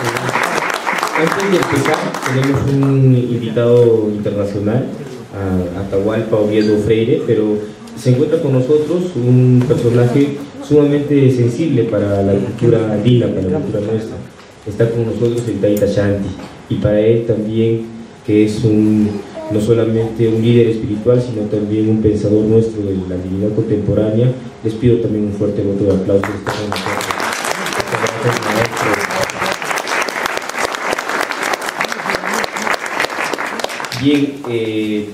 Antes de empezar, tenemos un invitado internacional, Atahualpa Oviedo Freire, pero se encuentra con nosotros un personaje sumamente sensible para la cultura andina, para la cultura nuestra. Está con nosotros el Taita Shanti, y para él también, que es no solamente un líder espiritual, sino también un pensador nuestro de la divinidad contemporánea, les pido también un fuerte voto de aplauso. Está con nosotros. Bien,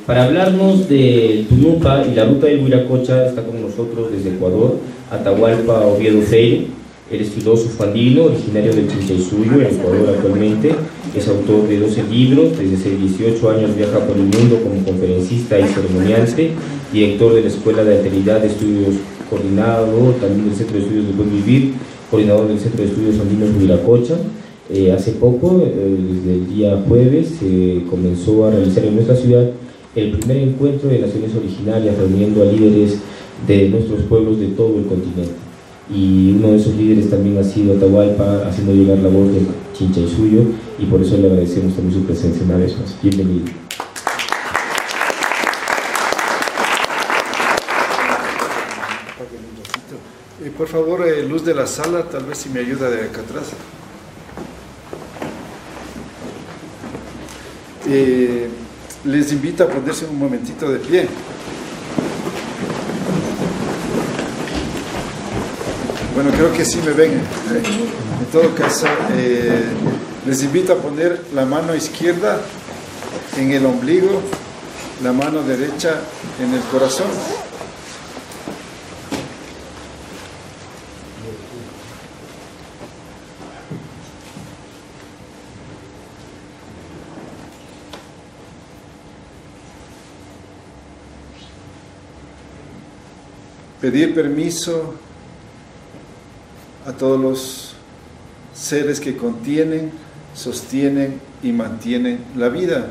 para hablarnos de Tunupa y la ruta del Huiracocha está con nosotros desde Ecuador Atahualpa Oviedo Freire. Él es filósofo andino, originario del Chinchaysuyo, en Ecuador actualmente. Es autor de 12 libros, desde hace 18 años viaja por el mundo como conferencista y ceremoniante, director de la Escuela de Alteridad de Estudios Coordinado, también del Centro de Estudios del Buen Vivir, coordinador del Centro de Estudios Andinos Huiracocha. Hace poco, desde el día jueves, comenzó a realizar en nuestra ciudad el primer encuentro de naciones originarias, reuniendo a líderes de nuestros pueblos de todo el continente. Y uno de esos líderes también ha sido Atahualpa, haciendo llegar la voz del Chinchaysuyo, y por eso le agradecemos también su presencia una vez más. Bienvenido. Por favor, luz de la sala, tal vez si me ayuda de acá atrás. Les invito a ponerse un momentito de pie. Bueno, creo que sí me ven. En todo caso, les invito a poner la mano izquierda en el ombligo, la mano derecha en el corazón. Pedir permiso a todos los seres que contienen, sostienen y mantienen la vida.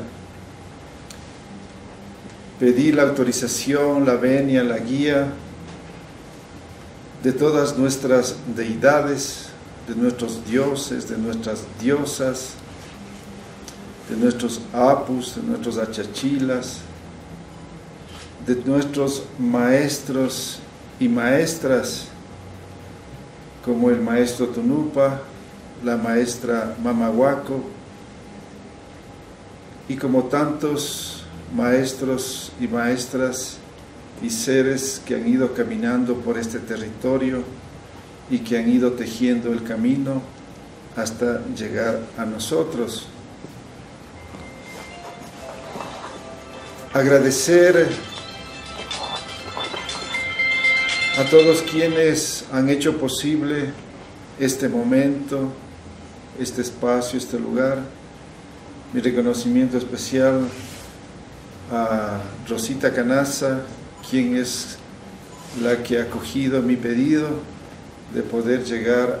Pedir la autorización, la venia, la guía de todas nuestras deidades, de nuestros dioses, de nuestras diosas, de nuestros apus, de nuestros achachilas, de nuestros maestros y maestras, como el maestro Tunupa, la maestra Mamahuaco, y como tantos maestros y maestras y seres que han ido caminando por este territorio y que han ido tejiendo el camino hasta llegar a nosotros. Agradecer a todos quienes han hecho posible este momento, este espacio, este lugar. Mi reconocimiento especial a Rosita Canaza, quien es la que ha acogido mi pedido de poder llegar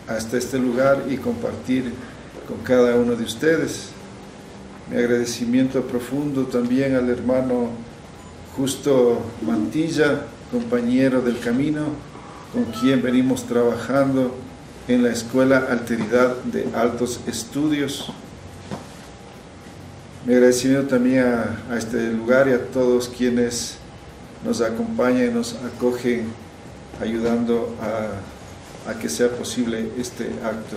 hasta este lugar y compartir con cada uno de ustedes. Mi agradecimiento profundo también al hermano Justo Mantilla, compañero del camino, con quien venimos trabajando en la Escuela Alteridad de Altos Estudios. Mi agradecimiento también a este lugar y a todos quienes nos acompañan y nos acogen, ayudando a que sea posible este acto.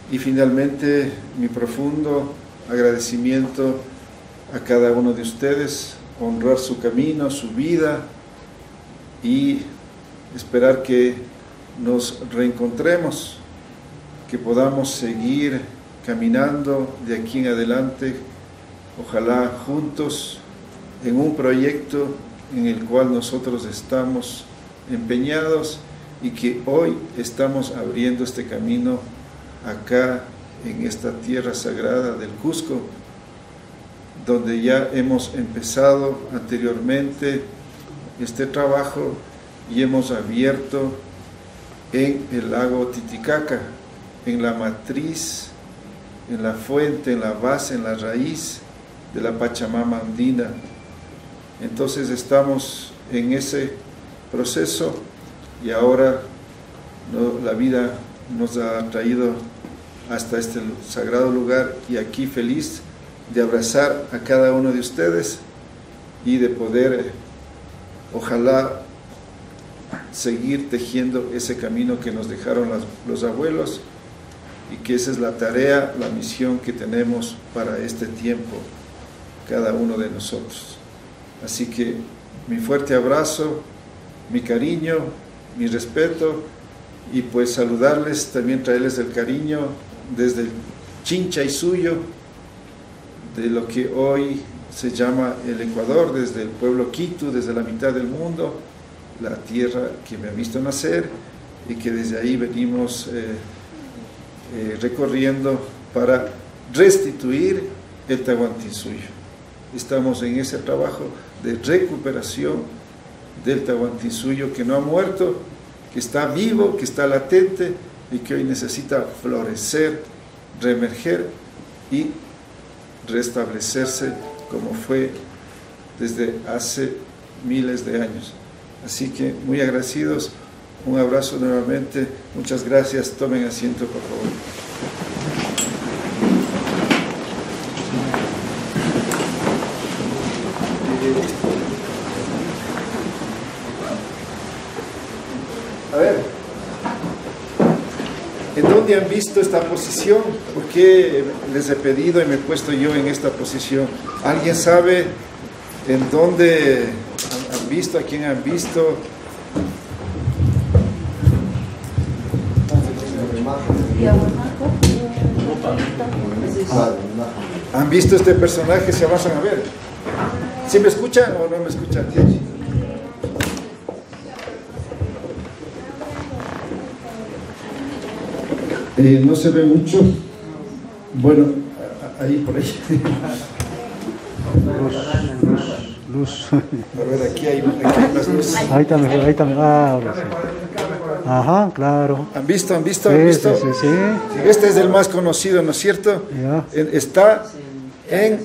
Y finalmente, mi profundo agradecimiento a cada uno de ustedes, honrar su camino, su vida, y esperar que nos reencontremos, que podamos seguir caminando de aquí en adelante, ojalá juntos, en un proyecto en el cual nosotros estamos empeñados y que hoy estamos abriendo este camino acá en esta tierra sagrada del Cusco, donde ya hemos empezado anteriormente este trabajo y hemos abierto en el lago Titicaca, en la matriz, en la fuente, en la base, en la raíz de la Pachamama andina. Entonces estamos en ese proceso y ahora la vida nos ha traído hasta este sagrado lugar, y aquí feliz de abrazar a cada uno de ustedes y de poder, ojalá, seguir tejiendo ese camino que nos dejaron los abuelos, y que esa es la tarea, la misión que tenemos para este tiempo, cada uno de nosotros. Así que mi fuerte abrazo, mi cariño, mi respeto, y pues saludarles, también traerles el cariño desde el Chinchaysuyo, de lo que hoy se llama el Ecuador, desde el pueblo Quito, desde la mitad del mundo, la tierra que me ha visto nacer, y que desde ahí venimos recorriendo para restituir el Tahuantinsuyo. Estamos en ese trabajo de recuperación del Tahuantinsuyo, que no ha muerto, que está vivo, que está latente, y que hoy necesita florecer, reemerger y restablecerse como fue desde hace miles de años. Así que muy agradecidos, un abrazo nuevamente, muchas gracias, tomen asiento por favor. A ver, ¿en dónde han visto esta posición? ¿Por qué les he pedido y me he puesto yo en esta posición? ¿Alguien sabe en dónde han visto, a quién han visto? ¿Han visto este personaje? Se avanzan a ver. ¿Sí me escuchan o no me escuchan? No se ve mucho. Bueno, ahí por ahí. Luz. A ver, aquí hay más luz. Ahí está mejor, ahí está mejor. Ah, ahora sí. Ajá, claro. ¿Han visto? ¿Han visto? Sí, ¿Han visto? sí, sí, sí. Este es el más conocido, ¿no es cierto? Ya. Está en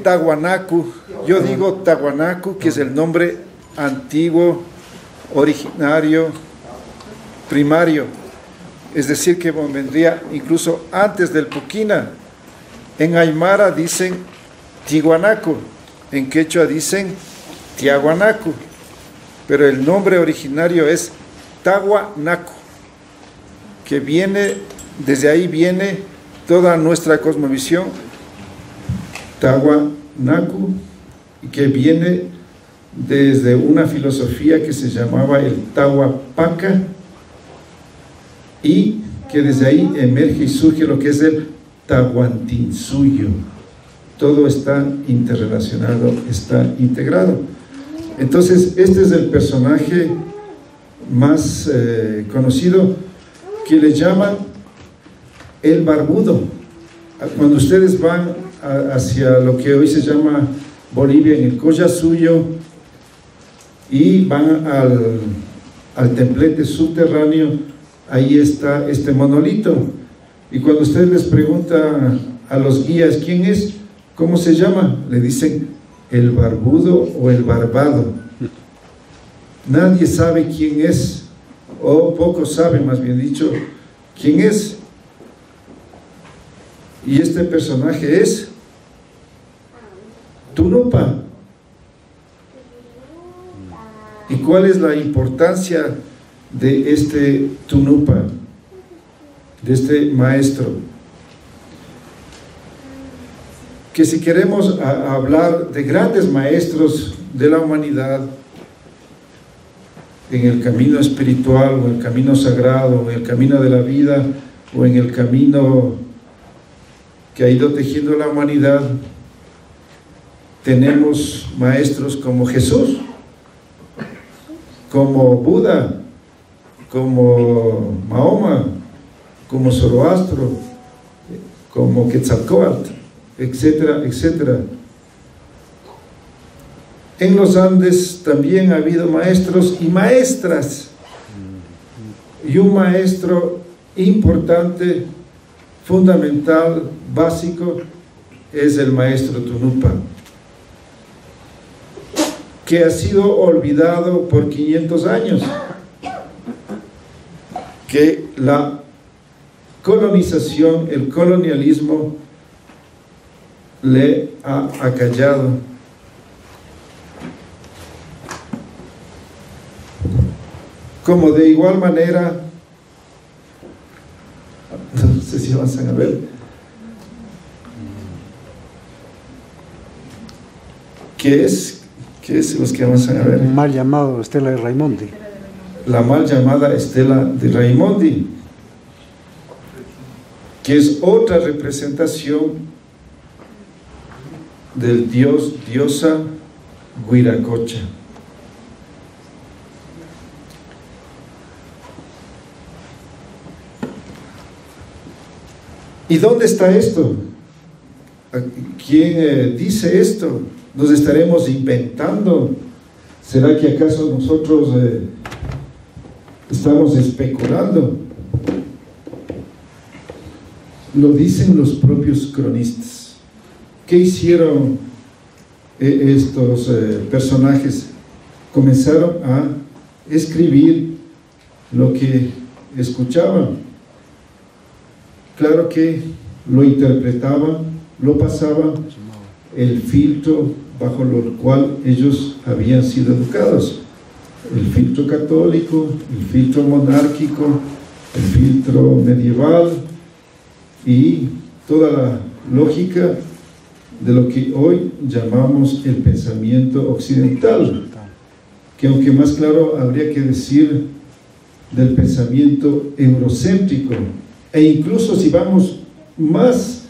Tahuanacu. Yo digo Tahuanacu, que es el nombre antiguo, originario, primario. Es decir, que vendría incluso antes del Puquina. En Aymara dicen Tihuanacu, en quechua dicen Tiahuanacu, pero el nombre originario es Tahuanacu, que viene, desde ahí viene toda nuestra cosmovisión, Tahuanacu, que viene desde una filosofía que se llamaba el Tahuapaca, y que desde ahí emerge y surge lo que es el Tahuantinsuyo. Todo está interrelacionado, está integrado. Entonces, este es el personaje más conocido, que le llaman el barbudo. Cuando ustedes van hacia lo que hoy se llama Bolivia, en el Collasuyo, y van al templete subterráneo, ahí está este monolito. Y cuando ustedes les preguntan a los guías quién es, ¿cómo se llama?, le dicen el barbudo o el barbado. Nadie sabe quién es, o pocos saben, más bien dicho, quién es. Y este personaje es Tunupa. ¿Y cuál es la importancia de este Tunupa, de este maestro? Que si queremos hablar de grandes maestros de la humanidad en el camino espiritual, o en el camino sagrado, o en el camino de la vida, o en el camino que ha ido tejiendo la humanidad, tenemos maestros como Jesús, como Buda, como Mahoma, como Zoroastro, como Quetzalcóatl, etcétera, etcétera. En los Andes también ha habido maestros y maestras, y un maestro importante, fundamental, básico, es el maestro Tunupa, que ha sido olvidado por 500 años. que la colonización, el colonialismo le ha acallado. Como de igual manera, no sé si avanzan a ver, ¿qué es los que avanzan a ver? Un mal llamado Estela de Raimondi. La mal llamada Estela de Raimondi, que es otra representación del diosa Huiracocha. ¿Y dónde está esto? ¿Quién dice esto? ¿Nos estaremos inventando? ¿Será que acaso nosotros estamos especulando? Lo dicen los propios cronistas. ¿Qué hicieron estos personajes? Comenzaron a escribir lo que escuchaban. Claro que lo interpretaban, lo pasaban el filtro bajo el cual ellos habían sido educados. El filtro católico, el filtro monárquico, el filtro medieval y toda la lógica de lo que hoy llamamos el pensamiento occidental, que aunque más claro habría que decir del pensamiento eurocéntrico, e incluso si vamos más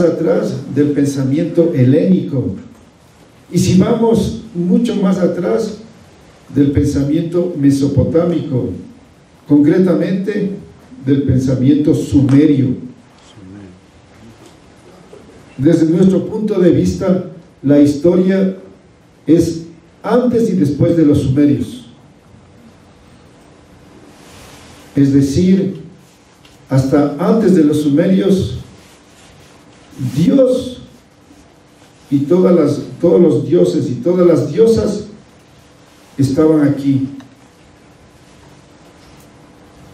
atrás, del pensamiento helénico, y si vamos mucho más atrás, del pensamiento mesopotámico, concretamente del pensamiento sumerio. Desde nuestro punto de vista, la historia es antes y después de los sumerios, es decir, hasta antes de los sumerios, Dios y todos los dioses y todas las diosas estaban aquí.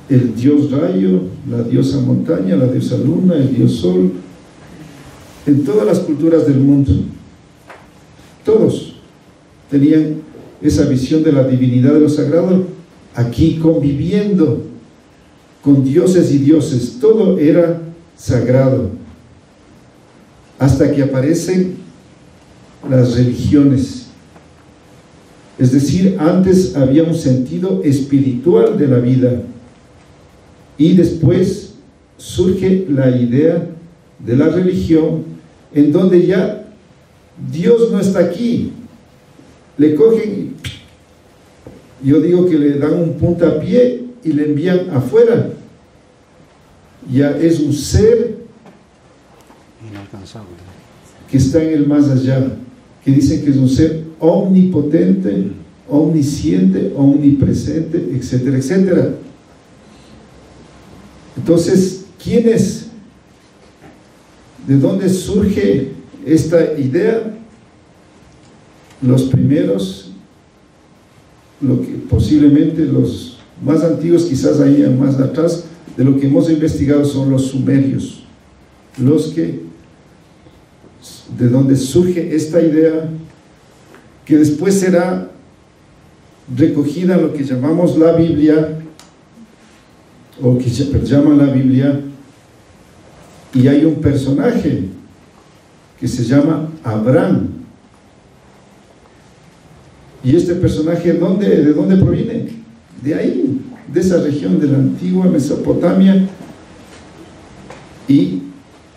El dios rayo, la diosa montaña, la diosa luna, el dios sol, en todas las culturas del mundo, todos tenían esa visión de la divinidad de lo sagrado, aquí conviviendo con dioses y dioses, todo era sagrado, hasta que aparecen las religiones. Es decir, antes había un sentido espiritual de la vida, y después surge la idea de la religión, en donde ya Dios no está aquí. Le cogen, yo digo que le dan un puntapié y le envían afuera. Ya es un ser inalcanzable, que está en el más allá, que dicen que es un ser omnipotente, omnisciente, omnipresente, etcétera, etcétera. Entonces, ¿quién es? ¿De dónde surge esta idea? Los primeros, lo que posiblemente los más antiguos, quizás ahí más atrás, de lo que hemos investigado son los sumerios, los que, de donde surge esta idea, que después será recogida en lo que llamamos la Biblia, o que llaman la Biblia, y hay un personaje que se llama Abraham. Y este personaje, ¿de dónde proviene? De ahí, de esa región de la antigua Mesopotamia, y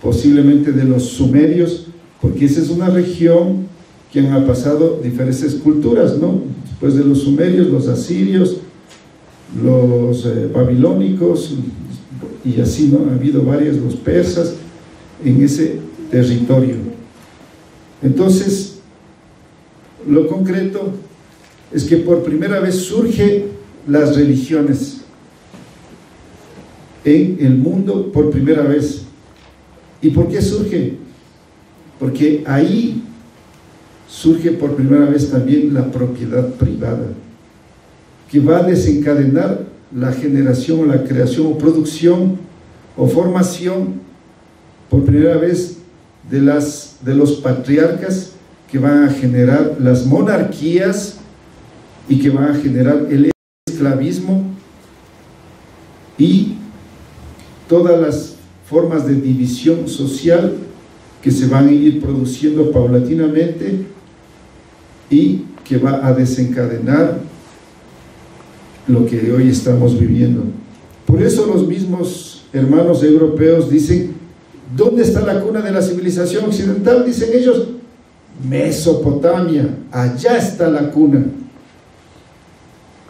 posiblemente de los sumerios, porque esa es una región que han pasado diferentes culturas, ¿no? Después de los sumerios, los asirios, los babilónicos, y así, ¿no? Ha habido varios, los persas, en ese territorio. Entonces, lo concreto es que por primera vez surgen las religiones en el mundo, por primera vez. ¿Y por qué surge? Porque ahí surge por primera vez también la propiedad privada, que va a desencadenar la generación o la creación o producción o formación por primera vez de los patriarcas que van a generar las monarquías y que van a generar el esclavismo y todas las formas de división social que se van a ir produciendo paulatinamente y que va a desencadenar lo que hoy estamos viviendo. Por eso los mismos hermanos europeos dicen: ¿dónde está la cuna de la civilización occidental? Dicen ellos: Mesopotamia, allá está la cuna.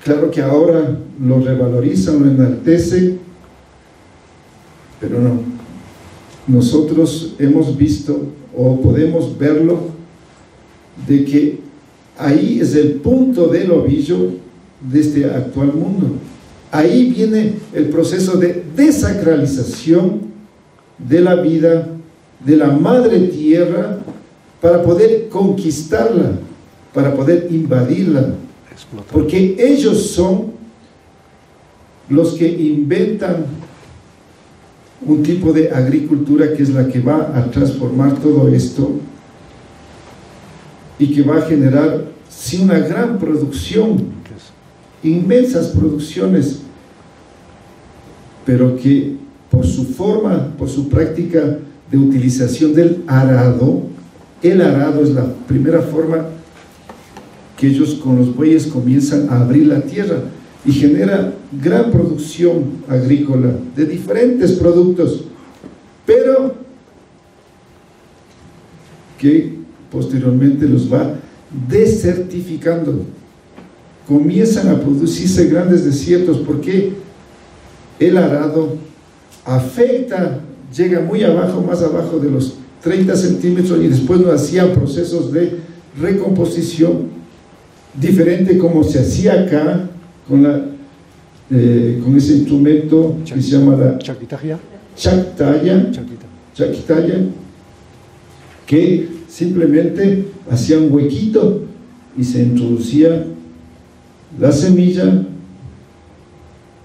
Claro que ahora lo revalorizan, lo enaltecen, pero no. Nosotros hemos visto, o podemos verlo, de que ahí es el punto del ovillo de este actual mundo. Ahí viene el proceso de desacralización de la vida, de la madre tierra, para poder conquistarla, para poder invadirla, porque ellos son los que inventan un tipo de agricultura que es la que va a transformar todo esto y que va a generar, sí, una gran producción, inmensas producciones, pero que por su forma, por su práctica de utilización del arado, el arado es la primera forma que ellos con los bueyes comienzan a abrir la tierra y genera gran producción agrícola de diferentes productos, pero que posteriormente los va desertificando. Comienzan a producirse grandes desiertos porque el arado afecta, llega muy abajo, más abajo de los 30 centímetros, y después nos hacía procesos de recomposición diferente como se hacía acá con ese instrumento que se llama la chactaya, que simplemente hacía un huequito y se introducía la semilla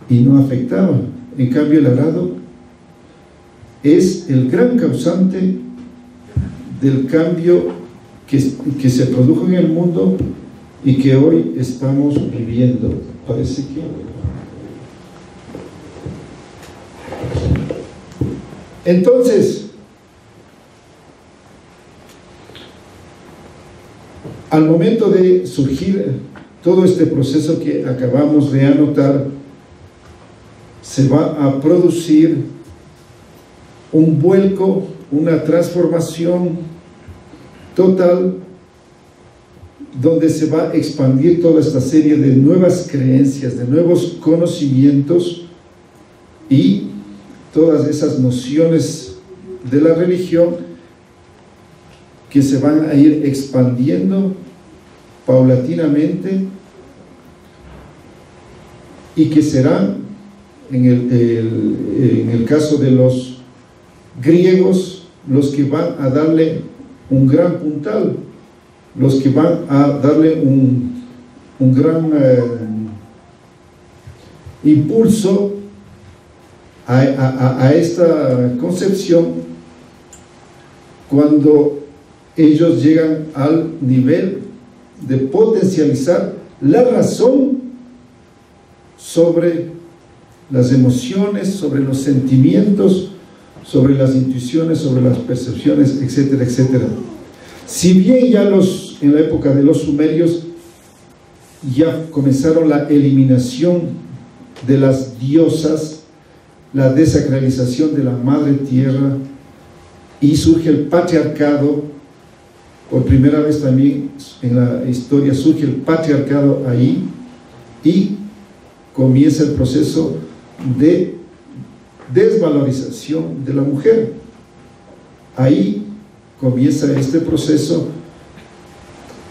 y no afectaba. En cambio, el arado es el gran causante del cambio que se produjo en el mundo y que hoy estamos viviendo. Parece que... Entonces, al momento de surgir todo este proceso que acabamos de anotar, se va a producir un vuelco, una transformación total, donde se va a expandir toda esta serie de nuevas creencias, de nuevos conocimientos, y todas esas nociones de la religión que se van a ir expandiendo paulatinamente y que serán, en el caso de los griegos, los que van a darle un gran puntal, los que van a darle un gran impulso a esta concepción, cuando ellos llegan al nivel de potencializar la razón sobre las emociones, sobre los sentimientos, sobre las intuiciones, sobre las percepciones, etcétera, etcétera. Si bien ya en la época de los sumerios ya comenzaron la eliminación de las diosas, la desacralización de la madre tierra, y surge el patriarcado, por primera vez también en la historia surge el patriarcado ahí, y comienza el proceso de desvalorización de la mujer. Ahí comienza este proceso,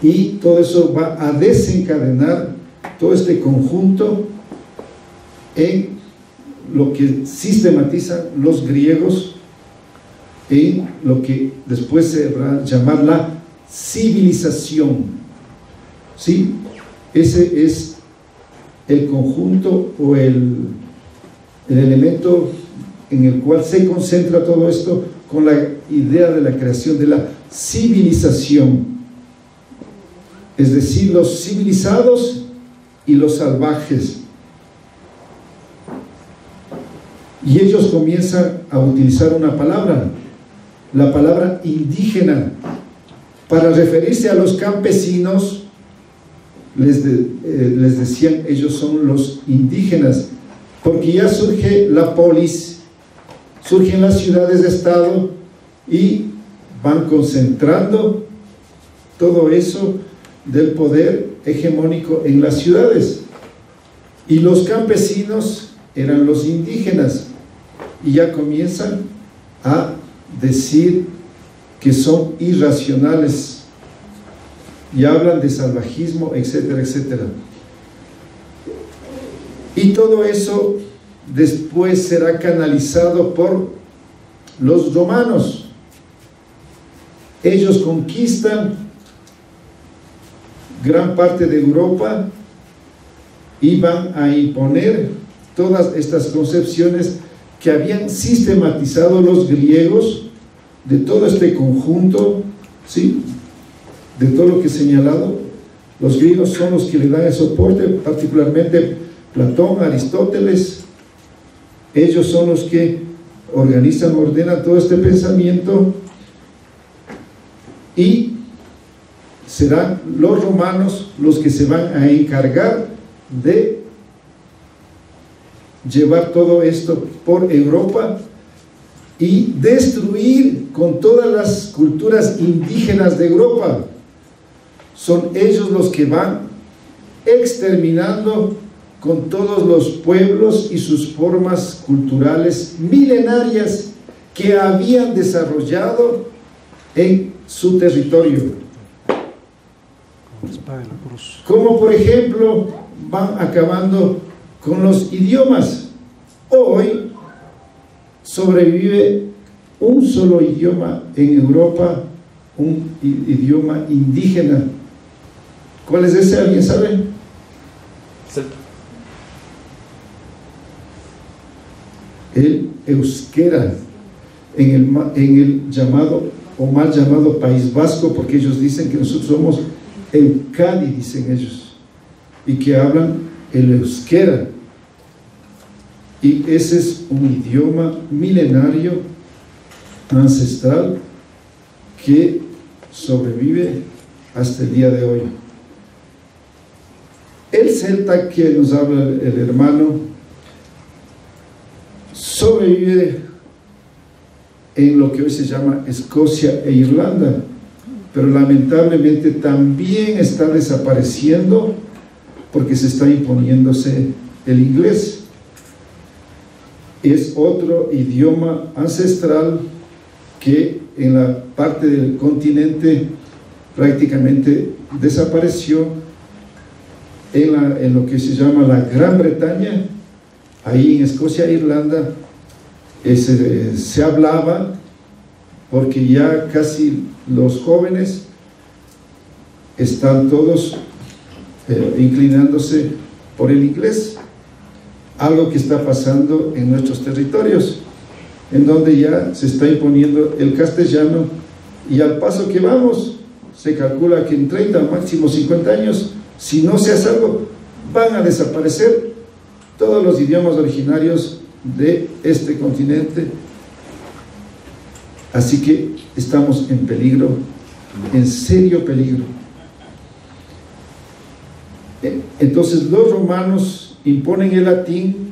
y todo eso va a desencadenar todo este conjunto en lo que sistematizan los griegos, en lo que después se va a llamar la civilización. ¿Sí? Ese es el conjunto o el elemento en el cual se concentra todo esto con la idea de la creación de la civilización, es decir, los civilizados y los salvajes. Y ellos comienzan a utilizar una palabra, la palabra indígena, para referirse a los campesinos. Les decían, ellos son los indígenas, porque ya surge la polis, surgen las ciudades de estado y van concentrando todo eso del poder hegemónico en las ciudades, y los campesinos eran los indígenas, y ya comienzan a decir que son irracionales y hablan de salvajismo, etcétera, etcétera. Y todo eso después será canalizado por los romanos. Ellos conquistan gran parte de Europa y van a imponer todas estas concepciones que habían sistematizado los griegos, de todo este conjunto, ¿sí?, de todo lo que he señalado. Los griegos son los que le dan el soporte, particularmente Platón, Aristóteles. Ellos son los que organizan, ordenan todo este pensamiento, y serán los romanos los que se van a encargar de llevar todo esto por Europa y destruir con todas las culturas indígenas de Europa. Son ellos los que van exterminando con todos los pueblos y sus formas culturales milenarias que habían desarrollado en su territorio. Como por ejemplo van acabando con los idiomas. Hoy sobrevive un solo idioma en Europa, un idioma indígena. ¿Cuál es ese? ¿Alguien sabe? El euskera, en el llamado o mal llamado País Vasco, porque ellos dicen que nosotros somos Euskadi, dicen ellos, y que hablan el euskera, y ese es un idioma milenario, ancestral, que sobrevive hasta el día de hoy. El celta que nos habla el hermano sobrevive en lo que hoy se llama Escocia e Irlanda, pero lamentablemente también está desapareciendo porque se está imponiéndose el inglés. Es otro idioma ancestral que en la parte del continente prácticamente desapareció. En lo que se llama la Gran Bretaña, ahí en Escocia e Irlanda, se hablaba, porque ya casi los jóvenes están todos inclinándose por el inglés, algo que está pasando en nuestros territorios, en donde ya se está imponiendo el castellano, y al paso que vamos, se calcula que en 30, máximo 50 años, si no se hace algo, van a desaparecer todos los idiomas originarios de este continente. Así que estamos en peligro, en serio peligro. Entonces los romanos imponen el latín,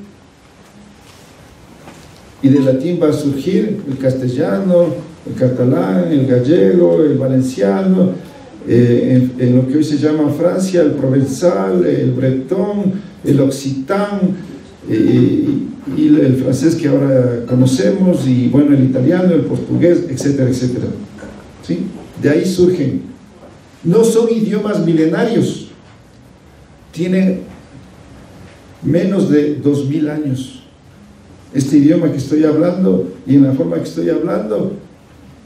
y del latín va a surgir el castellano, el catalán, el gallego, el valenciano, en lo que hoy se llama Francia, el provenzal, el bretón, el occitán, y el francés que ahora conocemos, y bueno, el italiano, el portugués, etcétera, etcétera. ¿Sí? De ahí surgen. No son idiomas milenarios, tienen menos de 2000 años. Este idioma que estoy hablando, y en la forma que estoy hablando,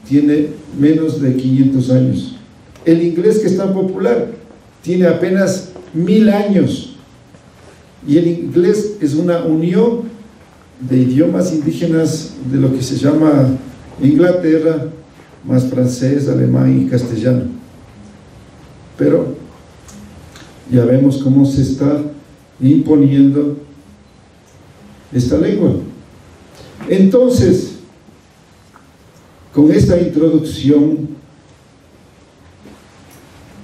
tiene menos de 500 años. El inglés, que es tan popular, tiene apenas 1000 años. Y el inglés es una unión de idiomas indígenas de lo que se llama Inglaterra, más francés, alemán y castellano. Pero ya vemos cómo se está imponiendo esta lengua. Entonces, con esta introducción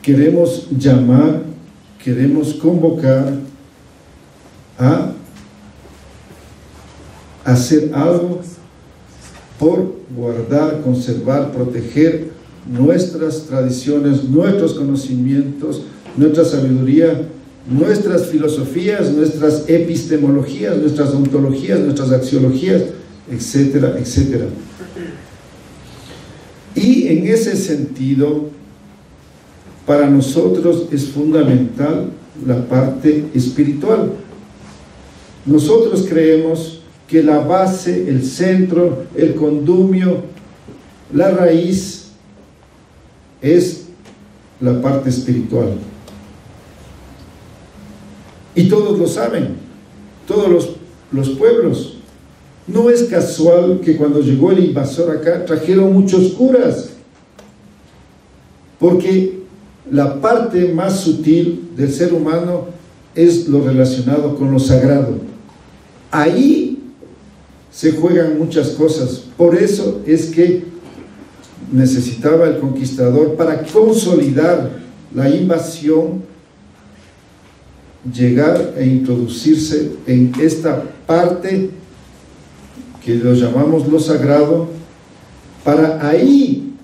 queremos llamar, queremos convocar a hacer algo por guardar, conservar, proteger nuestras tradiciones, nuestros conocimientos, nuestra sabiduría, nuestras filosofías, nuestras epistemologías, nuestras ontologías, nuestras axiologías, etcétera, etcétera. Y en ese sentido, para nosotros es fundamental la parte espiritual. Nosotros creemos que la base, el centro, el condumio, la raíz es la parte espiritual. Y todos lo saben, todos los pueblos. No es casual que cuando llegó el invasor acá trajeron muchos curas, porque la parte más sutil del ser humano es lo relacionado con lo sagrado. Ahí se juegan muchas cosas. Por eso es que necesitaba el conquistador, para consolidar la invasión, llegar e introducirse en esta parte que lo llamamos lo sagrado, para ahí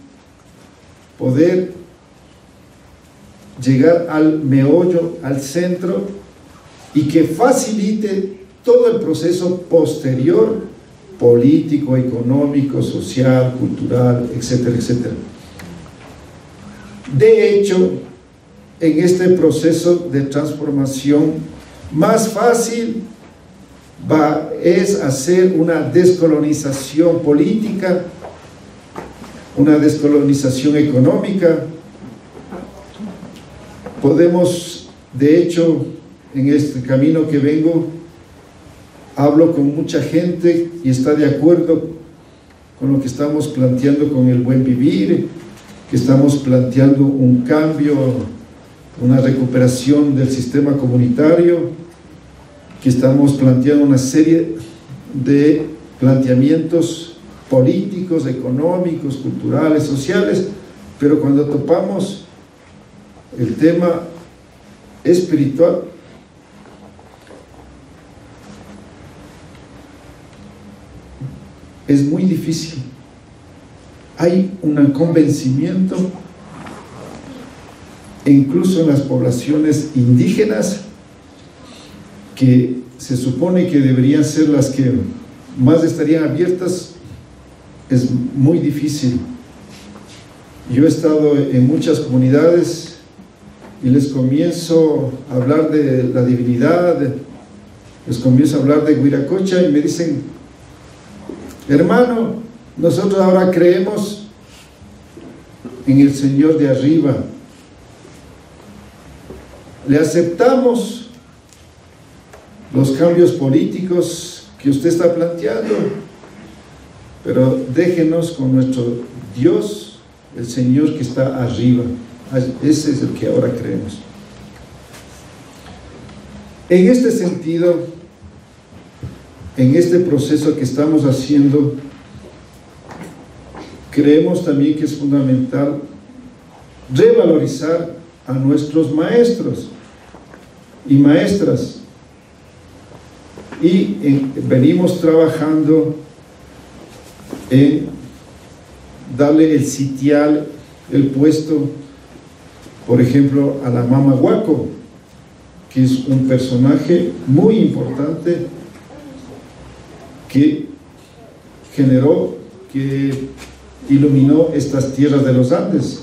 poder llegar al meollo, al centro, y que facilite todo el proceso posterior, político, económico, social, cultural, etcétera, etcétera. De hecho, en este proceso de transformación, más fácil es hacer una descolonización política, una descolonización económica. Podemos, de hecho, en este camino que vengo, hablo con mucha gente y está de acuerdo con lo que estamos planteando con el buen vivir, que estamos planteando un cambio, una recuperación del sistema comunitario, que estamos planteando una serie de planteamientos políticos, económicos, culturales, sociales, pero cuando topamos el tema espiritual, es muy difícil. Hay un convencimiento, incluso en las poblaciones indígenas, que se supone que deberían ser las que más estarían abiertas. Es muy difícil. Yo he estado en muchas comunidades y les comienzo a hablar de la divinidad, les comienzo a hablar de Huiracocha y me dicen: hermano, nosotros ahora creemos en el Señor de arriba, le aceptamos los cambios políticos que usted está planteando, pero déjenos con nuestro Dios, el Señor que está arriba. Ese es el que ahora creemos. En este sentido, en este proceso que estamos haciendo, creemos también que es fundamental revalorizar a nuestros maestros y maestras, y venimos trabajando en darle el sitial, el puesto, por ejemplo, a la Mama Huaco, que es un personaje muy importante que generó, que iluminó estas tierras de los Andes.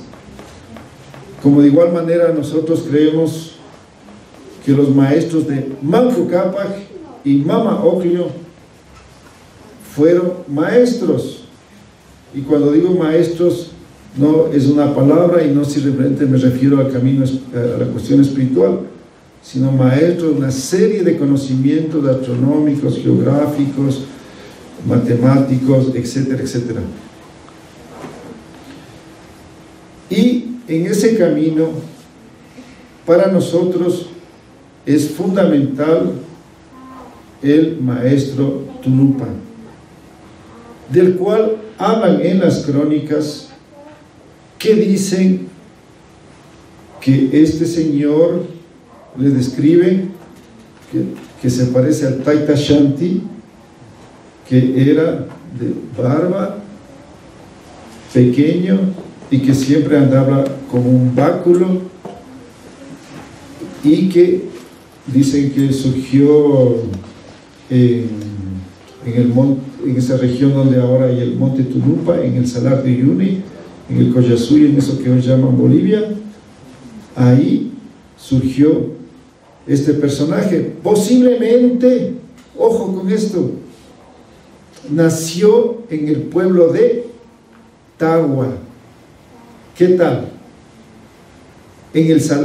Como de igual manera nosotros creemos que los maestros de Manco Cápac y Mama Ocllo fueron maestros, y cuando digo maestros no es una palabra y no simplemente me refiero al camino, a la cuestión espiritual, sino maestro de una serie de conocimientos astronómicos, geográficos, matemáticos, etcétera, etcétera. Y en ese camino, para nosotros es fundamental el maestro Tunupa, del cual hablan en las crónicas, que dicen que este señor le describe que se parece al Taita Shanti, que era de barba, pequeño, y que siempre andaba con un báculo, y que dicen que surgió en esa región donde ahora hay el monte Tunupa, en el Salar de Uyuni, en el Collasuyo, en eso que hoy llaman Bolivia. Ahí surgió este personaje. Posiblemente, ojo con esto, nació en el pueblo de Tagua. ¿Qué tal?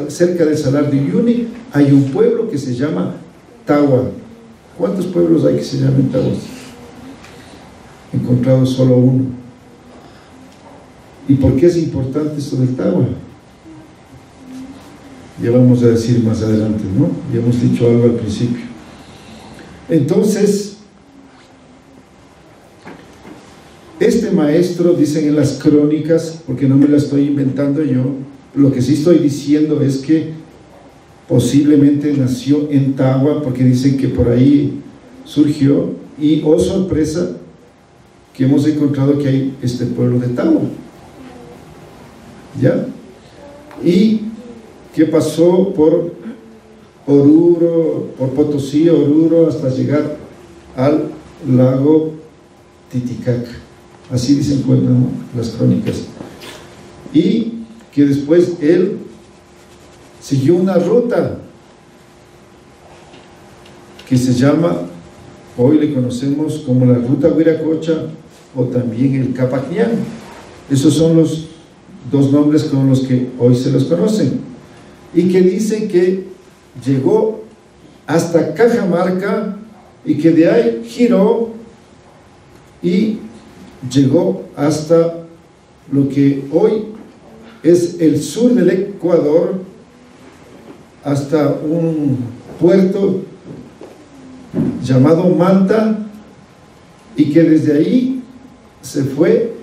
Cerca del Salar de Uyuni hay un pueblo que se llama Tagua. ¿Cuántos pueblos hay que se llamen Tagua? He encontrado solo uno. ¿Y por qué es importante esto del Tagua? Ya vamos a decir más adelante, ¿no? Ya hemos dicho algo al principio. Entonces, este maestro, dicen en las crónicas, porque no me la estoy inventando yo, lo que sí estoy diciendo es que posiblemente nació en Tagua, porque dicen que por ahí surgió, y oh sorpresa, que hemos encontrado que hay este pueblo de Tagua, ¿ya? Y que pasó por Oruro, por Potosí, Oruro, hasta llegar al lago Titicaca. Así dicen, cuentan las crónicas. Y que después él siguió una ruta que se llama, hoy le conocemos como la ruta Huiracocha o también el Capacñán. Esos son los dos nombres con los que hoy se los conocen. Y que dicen que llegó hasta Cajamarca y que de ahí giró y llegó hasta lo que hoy es el sur del Ecuador, hasta un puerto llamado Manta, y que desde ahí se fue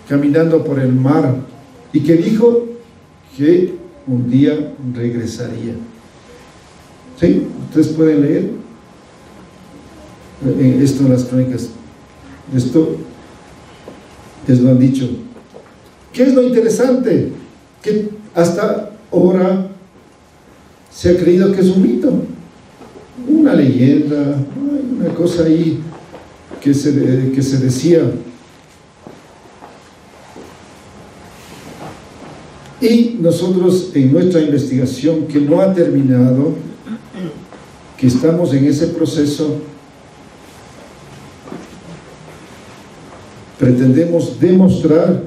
caminando por el mar, y que dijo que un día regresaría. ¿Sí? Ustedes pueden leer esto en las crónicas. Esto es lo han dicho. ¿Qué es lo interesante? Que hasta ahora se ha creído que es un mito, una leyenda, una cosa ahí que se decía. Y nosotros en nuestra investigación, que no ha terminado, que estamos en ese proceso, pretendemos demostrar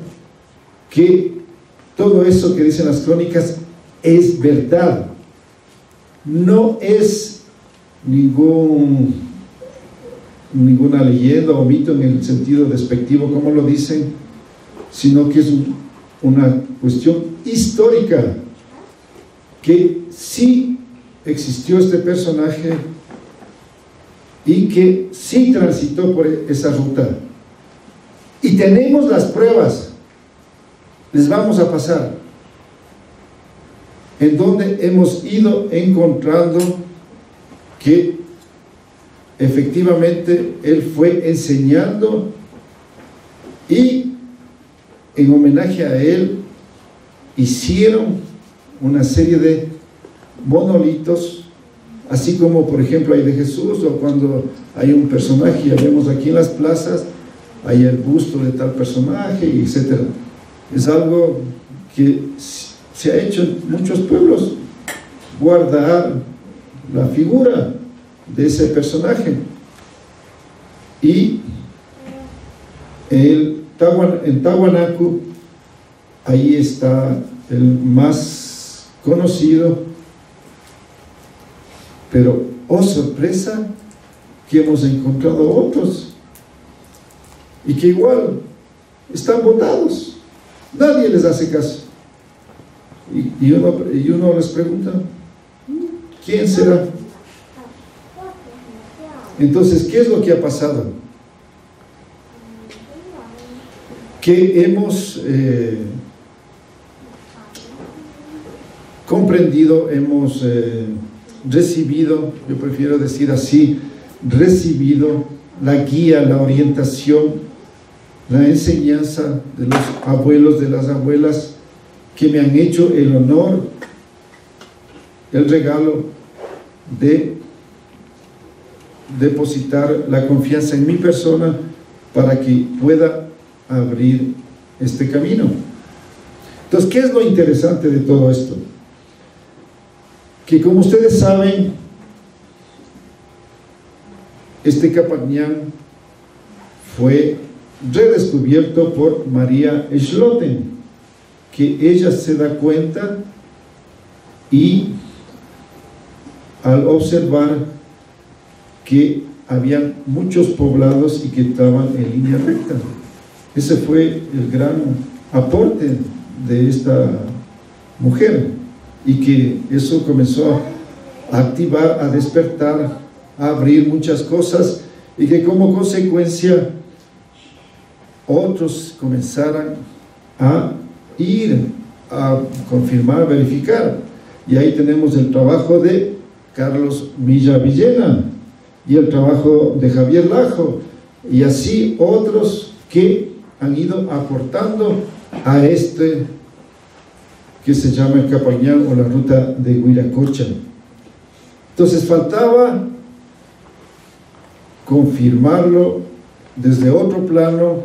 que todo eso que dicen las crónicas es verdad, no es ninguna leyenda o mito en el sentido despectivo como lo dicen, sino que es una cuestión histórica, que sí existió este personaje y que sí transitó por esa ruta, y tenemos las pruebas. Les vamos a pasar en donde hemos ido encontrando que efectivamente él fue enseñando, y en homenaje a él hicieron una serie de monolitos, así como por ejemplo hay de Jesús, o cuando hay un personaje, ya vemos aquí en las plazas, hay el busto de tal personaje, etc. Es algo que se ha hecho en muchos pueblos, guardar la figura de ese personaje. Y en Tahuanacu, ahí está el más conocido, Pero, oh sorpresa, que hemos encontrado otros y que igual están botados, nadie les hace caso. Y uno les pregunta, ¿quién será? Entonces, ¿qué es lo que ha pasado? Que hemos comprendido, hemos recibido, yo prefiero decir así, recibido la guía, la orientación, la enseñanza de los abuelos, de las abuelas, que me han hecho el honor, el regalo de depositar la confianza en mi persona para que pueda abrir este camino. Entonces, ¿qué es lo interesante de todo esto? Que como ustedes saben, este Capañán fue redescubierto por María Schloten, que ella se da cuenta y al observar que habían muchos poblados y que estaban en línea recta. Ese fue el gran aporte de esta mujer, y que eso comenzó a activar, a despertar, a abrir muchas cosas, y que como consecuencia otros comenzaran a ir a confirmar, verificar. Y ahí tenemos el trabajo de Carlos Milla Villena y el trabajo de Javier Lajo, y así otros que han ido aportando a este que se llama el Capañán o la ruta de Huiracocha. Entonces faltaba confirmarlo desde otro plano,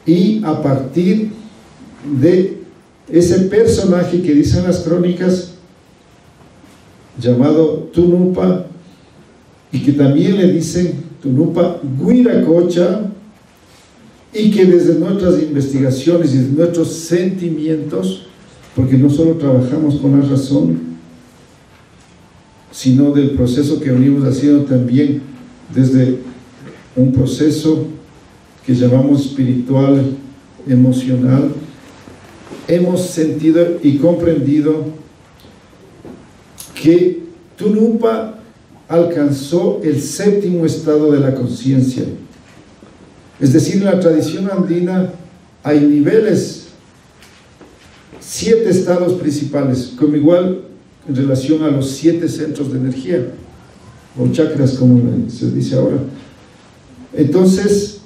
y a partir de ese personaje que dicen las crónicas llamado Tunupa, y que también le dicen Tunupa Huiracocha, y que desde nuestras investigaciones y desde nuestros sentimientos, porque no solo trabajamos con la razón, sino del proceso que venimos haciendo también desde un proceso que llamamos espiritual, emocional, hemos sentido y comprendido que Tunupa alcanzó el séptimo estado de la conciencia. Es decir, en la tradición andina hay niveles, 7 estados principales, como igual en relación a los 7 centros de energía, o chakras como se dice ahora. Entonces,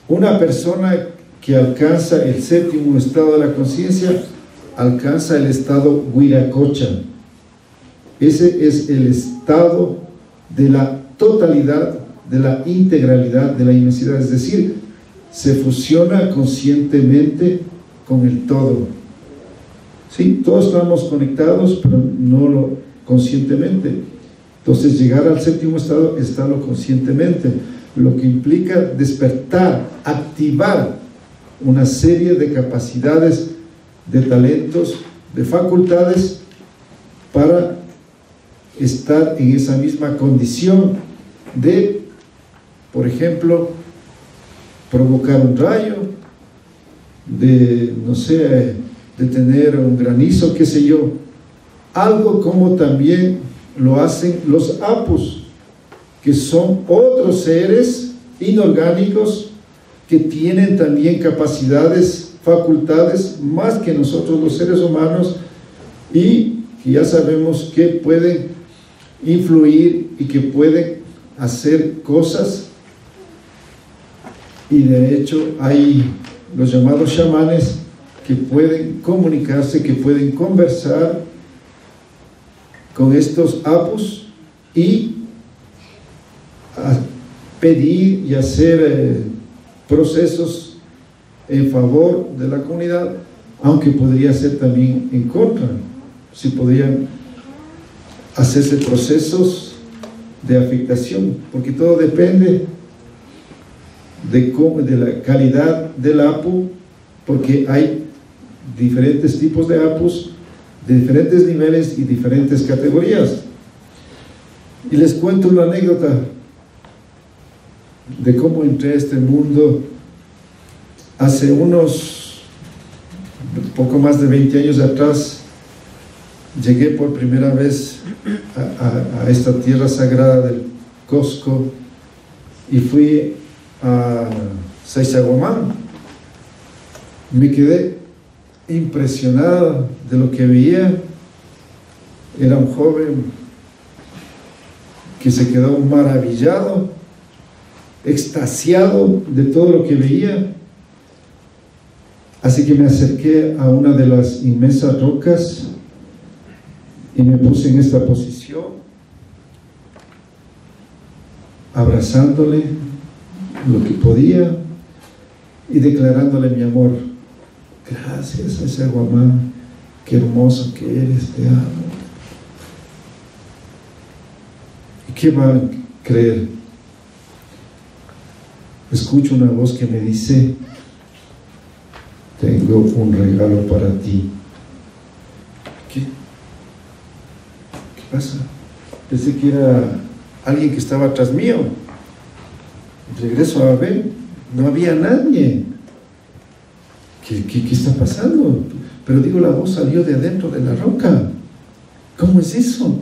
una persona que alcanza el séptimo estado de la conciencia, alcanza el estado Huiracocha. Ese es el estado de la totalidad, de la integralidad, de la inmensidad, es decir, se fusiona conscientemente con el todo. Sí, todos estamos conectados, pero no lo conscientemente. Entonces, llegar al séptimo estado, estarlo conscientemente, lo que implica despertar, activar una serie de capacidades, de talentos, de facultades para estar en esa misma condición de, por ejemplo, provocar un rayo, de, no sé, de tener un granizo, qué sé yo, algo como también lo hacen los apus, que son otros seres inorgánicos que tienen también capacidades, facultades, más que nosotros los seres humanos, y que ya sabemos que pueden influir y que pueden hacer cosas. Y de hecho hay los llamados chamanes que pueden comunicarse, que pueden conversar con estos apus y pedir y hacer procesos en favor de la comunidad, aunque podría ser también en contra, si podrían hacerse procesos de afectación, porque todo depende de la calidad del apu, porque hay diferentes tipos de apus, de diferentes niveles y diferentes categorías. Y les cuento una anécdota de cómo entré a este mundo. Hace poco más de 20 años atrás, llegué por primera vez a esta tierra sagrada del Cusco y fui a Sacsayhuamán. Me quedé impresionado de lo que veía. Era un joven que se quedó maravillado, extasiado de todo lo que veía. Así que me acerqué a una de las inmensas rocas y me puse en esta posición, abrazándole lo que podía y declarándole mi amor. Gracias, Sacsayhuamán, qué hermoso que eres, te amo. ¿Y qué van a creer? Escucho una voz que me dice: tengo un regalo para ti. ¿Qué pasa? Pensé que era alguien que estaba atrás mío. Regreso a ver, no había nadie. ¿Qué está pasando? Pero digo, la voz salió de adentro de la roca. ¿Cómo es eso?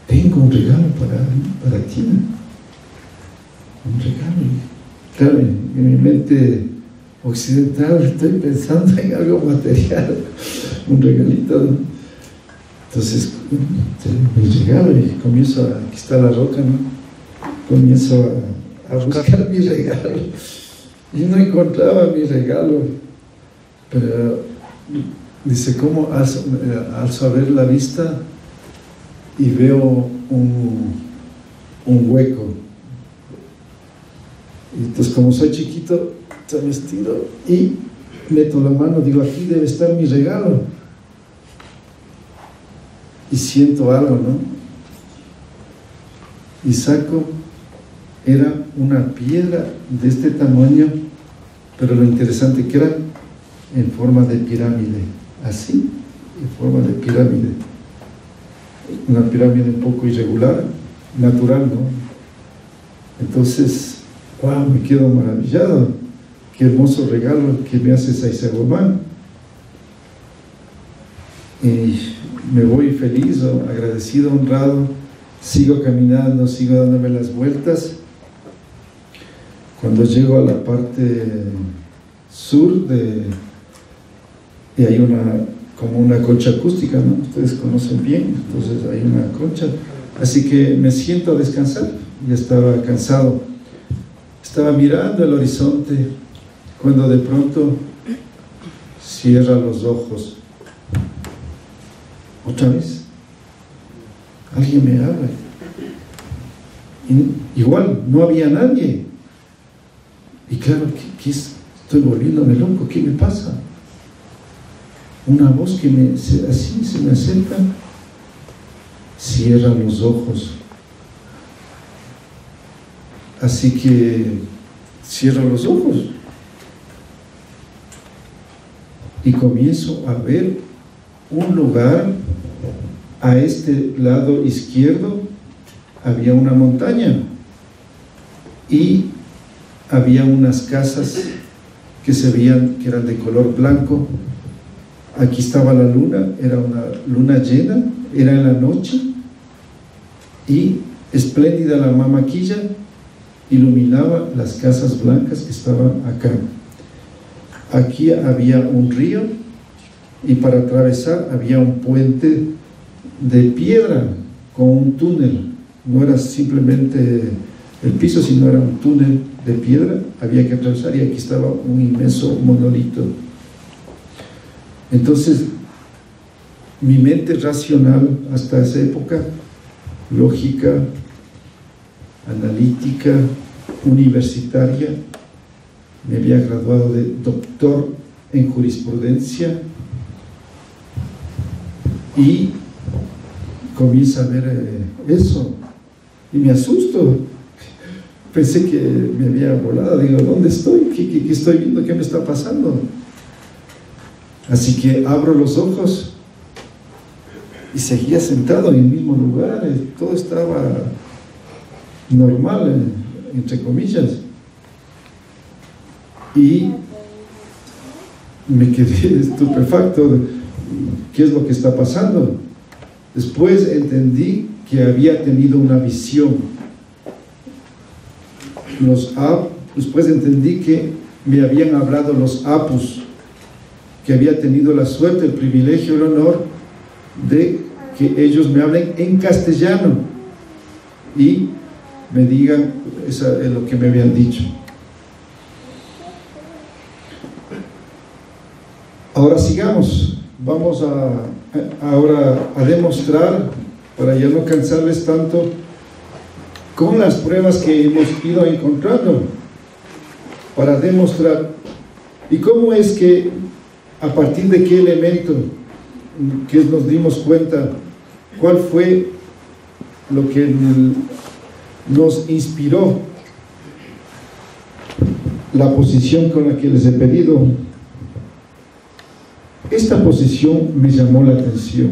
Tengo un regalo para ti. Un regalo. Claro, en mi mente occidental estoy pensando en algo material, un regalito. Entonces, mi regalo, y comienzo aquí está la roca, ¿no? Comienzo a buscar mi regalo. Y no encontraba mi regalo. Pero dice, ¿cómo alzo a ver la vista? Y veo un hueco. Y entonces, como soy chiquito, me estiro y meto la mano, digo, aquí debe estar mi regalo. Y siento algo, ¿no? Y saco, era una piedra de este tamaño, pero lo interesante que era en forma de pirámide, así, en forma de pirámide. Una pirámide un poco irregular, natural, ¿no? Entonces, wow, me quedo maravillado. Qué hermoso regalo que me hace Sacsayhuamán. Y me voy feliz, agradecido, honrado. Sigo caminando, sigo dándome las vueltas. Cuando llego a la parte sur y hay como una concha acústica, ¿no? Ustedes conocen bien, entonces hay una concha. Así que me siento a descansar. Ya estaba cansado. Estaba mirando el horizonte cuando de pronto cierra los ojos. Otra vez. Alguien me habla. Igual, no había nadie. Y claro, estoy volviéndome loco, ¿qué me pasa? Una voz que así se me acerca, cierra los ojos. Así que cierro los ojos y comienzo a ver un lugar. A este lado izquierdo había una montaña y había unas casas que se veían que eran de color blanco. Aquí estaba la luna, era una luna llena, era en la noche y espléndida la mamaquilla iluminaba las casas blancas que estaban acá. Aquí había un río y para atravesar había un puente de piedra con un túnel. No era simplemente el piso, sino era un túnel de piedra, había que atravesar y aquí estaba un inmenso monolito. Entonces mi mente racional hasta esa época, lógica, analítica, universitaria, me había graduado de doctor en jurisprudencia y comienzo a ver eso y me asusto. Pensé que me había volado, digo, ¿dónde estoy? ¿Qué estoy viendo? ¿Qué me está pasando? Así que abro los ojos y seguía sentado en el mismo lugar, todo estaba normal, entre comillas. Y me quedé estupefacto. ¿Qué es lo que está pasando? Después entendí que había tenido una visión. Después entendí que me habían hablado los apus, que había tenido la suerte, el privilegio, el honor de que ellos me hablen en castellano y me digan lo que me habían dicho. Ahora sigamos, vamos ahora a demostrar, para ya no cansarles tanto, con las pruebas que hemos ido encontrando, para demostrar. ¿Y cómo es que, a partir de qué elemento que nos dimos cuenta, cuál fue lo que nos inspiró la posición con la que les he pedido? Esta posición me llamó la atención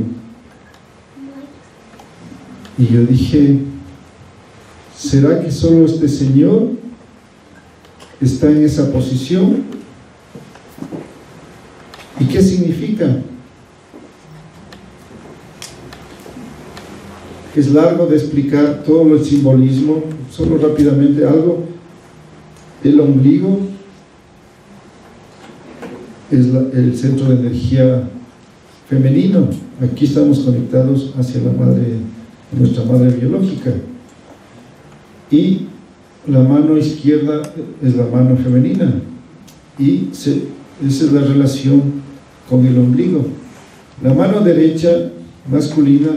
y yo dije, ¿será que solo este señor está en esa posición? ¿Y qué significa? Es largo de explicar todo el simbolismo, solo rápidamente algo. El ombligo es el centro de energía femenino. Aquí estamos conectados hacia la madre, nuestra madre biológica. Y la mano izquierda es la mano femenina. Y esa es la relación con el ombligo. La mano derecha, masculina,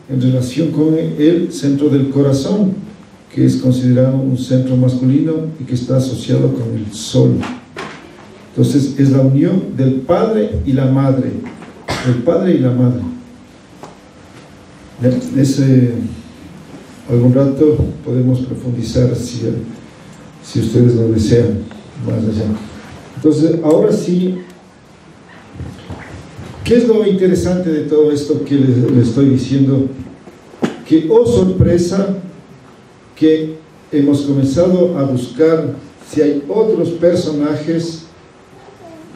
en relación con el centro del corazón, que es considerado un centro masculino y que está asociado con el sol. Entonces es la unión del padre y la madre, el padre y la madre. Algún rato podemos profundizar si ustedes lo desean más allá. Entonces ahora sí, ¿qué es lo interesante de todo esto que les estoy diciendo? Que, oh sorpresa, que hemos comenzado a buscar si hay otros personajes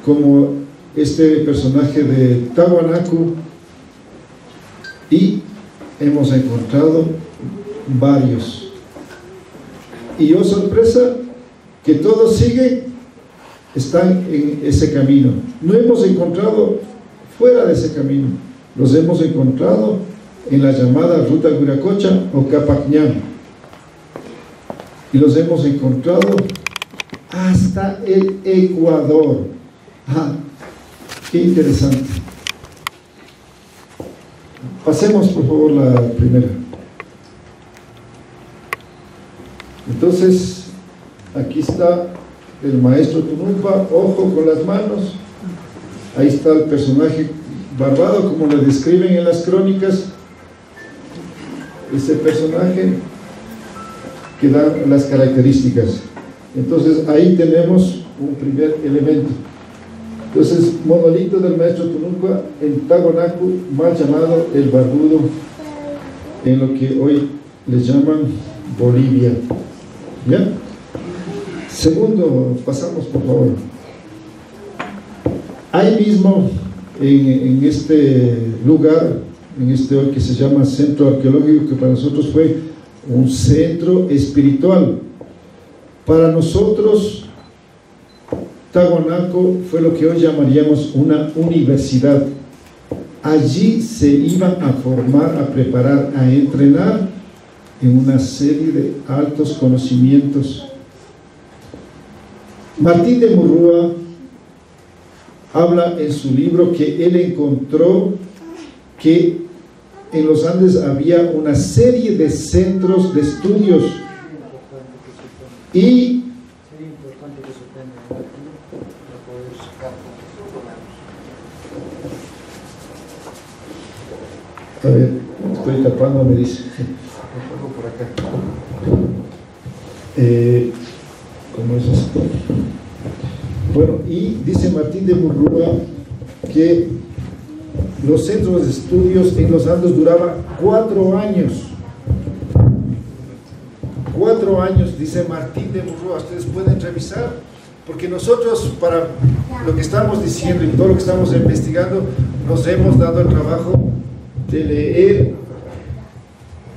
como este personaje de Tahuanacu, y hemos encontrado varios. Y oh sorpresa, que todos están en ese camino. No hemos encontrado fuera de ese camino, los hemos encontrado en la llamada Ruta Wiracocha o Capacñán, y los hemos encontrado hasta el Ecuador. Qué interesante. Pasemos por favor la primera. Entonces aquí está el maestro Tunumpa, ojo con las manos. Ahí está el personaje barbado, como lo describen en las crónicas. Ese personaje que da las características. Entonces ahí tenemos un primer elemento. Entonces, monolito del maestro Tunumpa en Tahuanacu, mal llamado el Barbudo, en lo que hoy les llaman Bolivia. ¿Ya? Segundo, pasamos por favor. Ahí mismo, en este lugar, en este hoy que se llama Centro Arqueológico, que para nosotros fue un centro espiritual. Para nosotros, Tahuanaco fue lo que hoy llamaríamos una universidad. Allí se iban a formar, a preparar, a entrenar en una serie de altos conocimientos. Martín de Murrúa habla en su libro que él encontró que en los Andes había una serie de centros de estudios y a ver, estoy tapando, me dice. Por acá. ¿Cómo es esto? Bueno, y dice Martín de Murrúa que los centros de estudios en los Andes duraban 4 años. 4 años, dice Martín de Murrúa. Ustedes pueden revisar, porque nosotros, para lo que estamos diciendo y todo lo que estamos investigando, nos hemos dado el trabajo de leer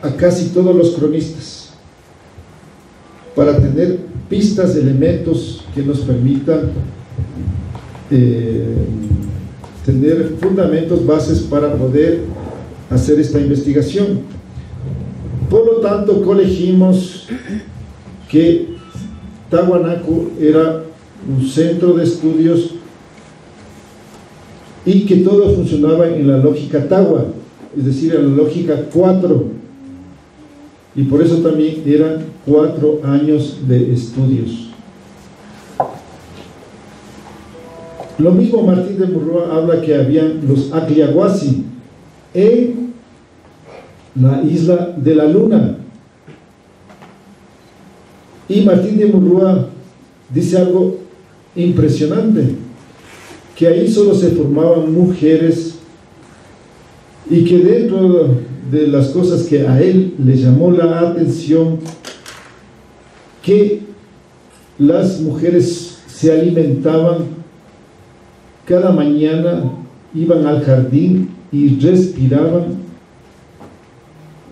a casi todos los cronistas para tener pistas, elementos que nos permitan tener fundamentos, bases para poder hacer esta investigación. Por lo tanto, colegimos que Tahuanaco era un centro de estudios y que todo funcionaba en la lógica Tahua, es decir, en la lógica 4, y por eso también eran 4 años de estudios. Lo mismo Martín de Murrúa habla que habían los Acliahuasi en la isla de la Luna, y Martín de Murrúa dice algo impresionante, que ahí solo se formaban mujeres, y que dentro de las cosas que a él le llamó la atención, que las mujeres se alimentaban cada mañana, iban al jardín y respiraban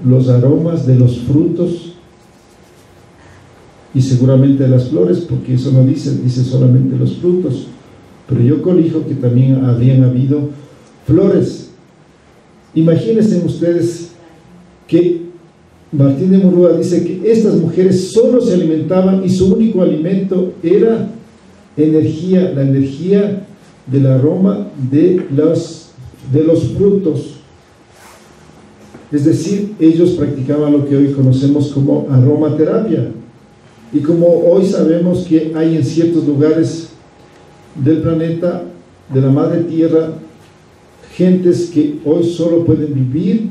los aromas de los frutos y seguramente de las flores, porque eso no dice solamente los frutos, pero yo colijo que también habrían habido flores. Imagínense ustedes que Martín de Murrúa dice que estas mujeres solo se alimentaban y su único alimento era energía, la energía del aroma de los frutos. Es decir, ellos practicaban lo que hoy conocemos como aromaterapia, y como hoy sabemos que hay en ciertos lugares del planeta, de la madre tierra, gentes que hoy solo pueden vivir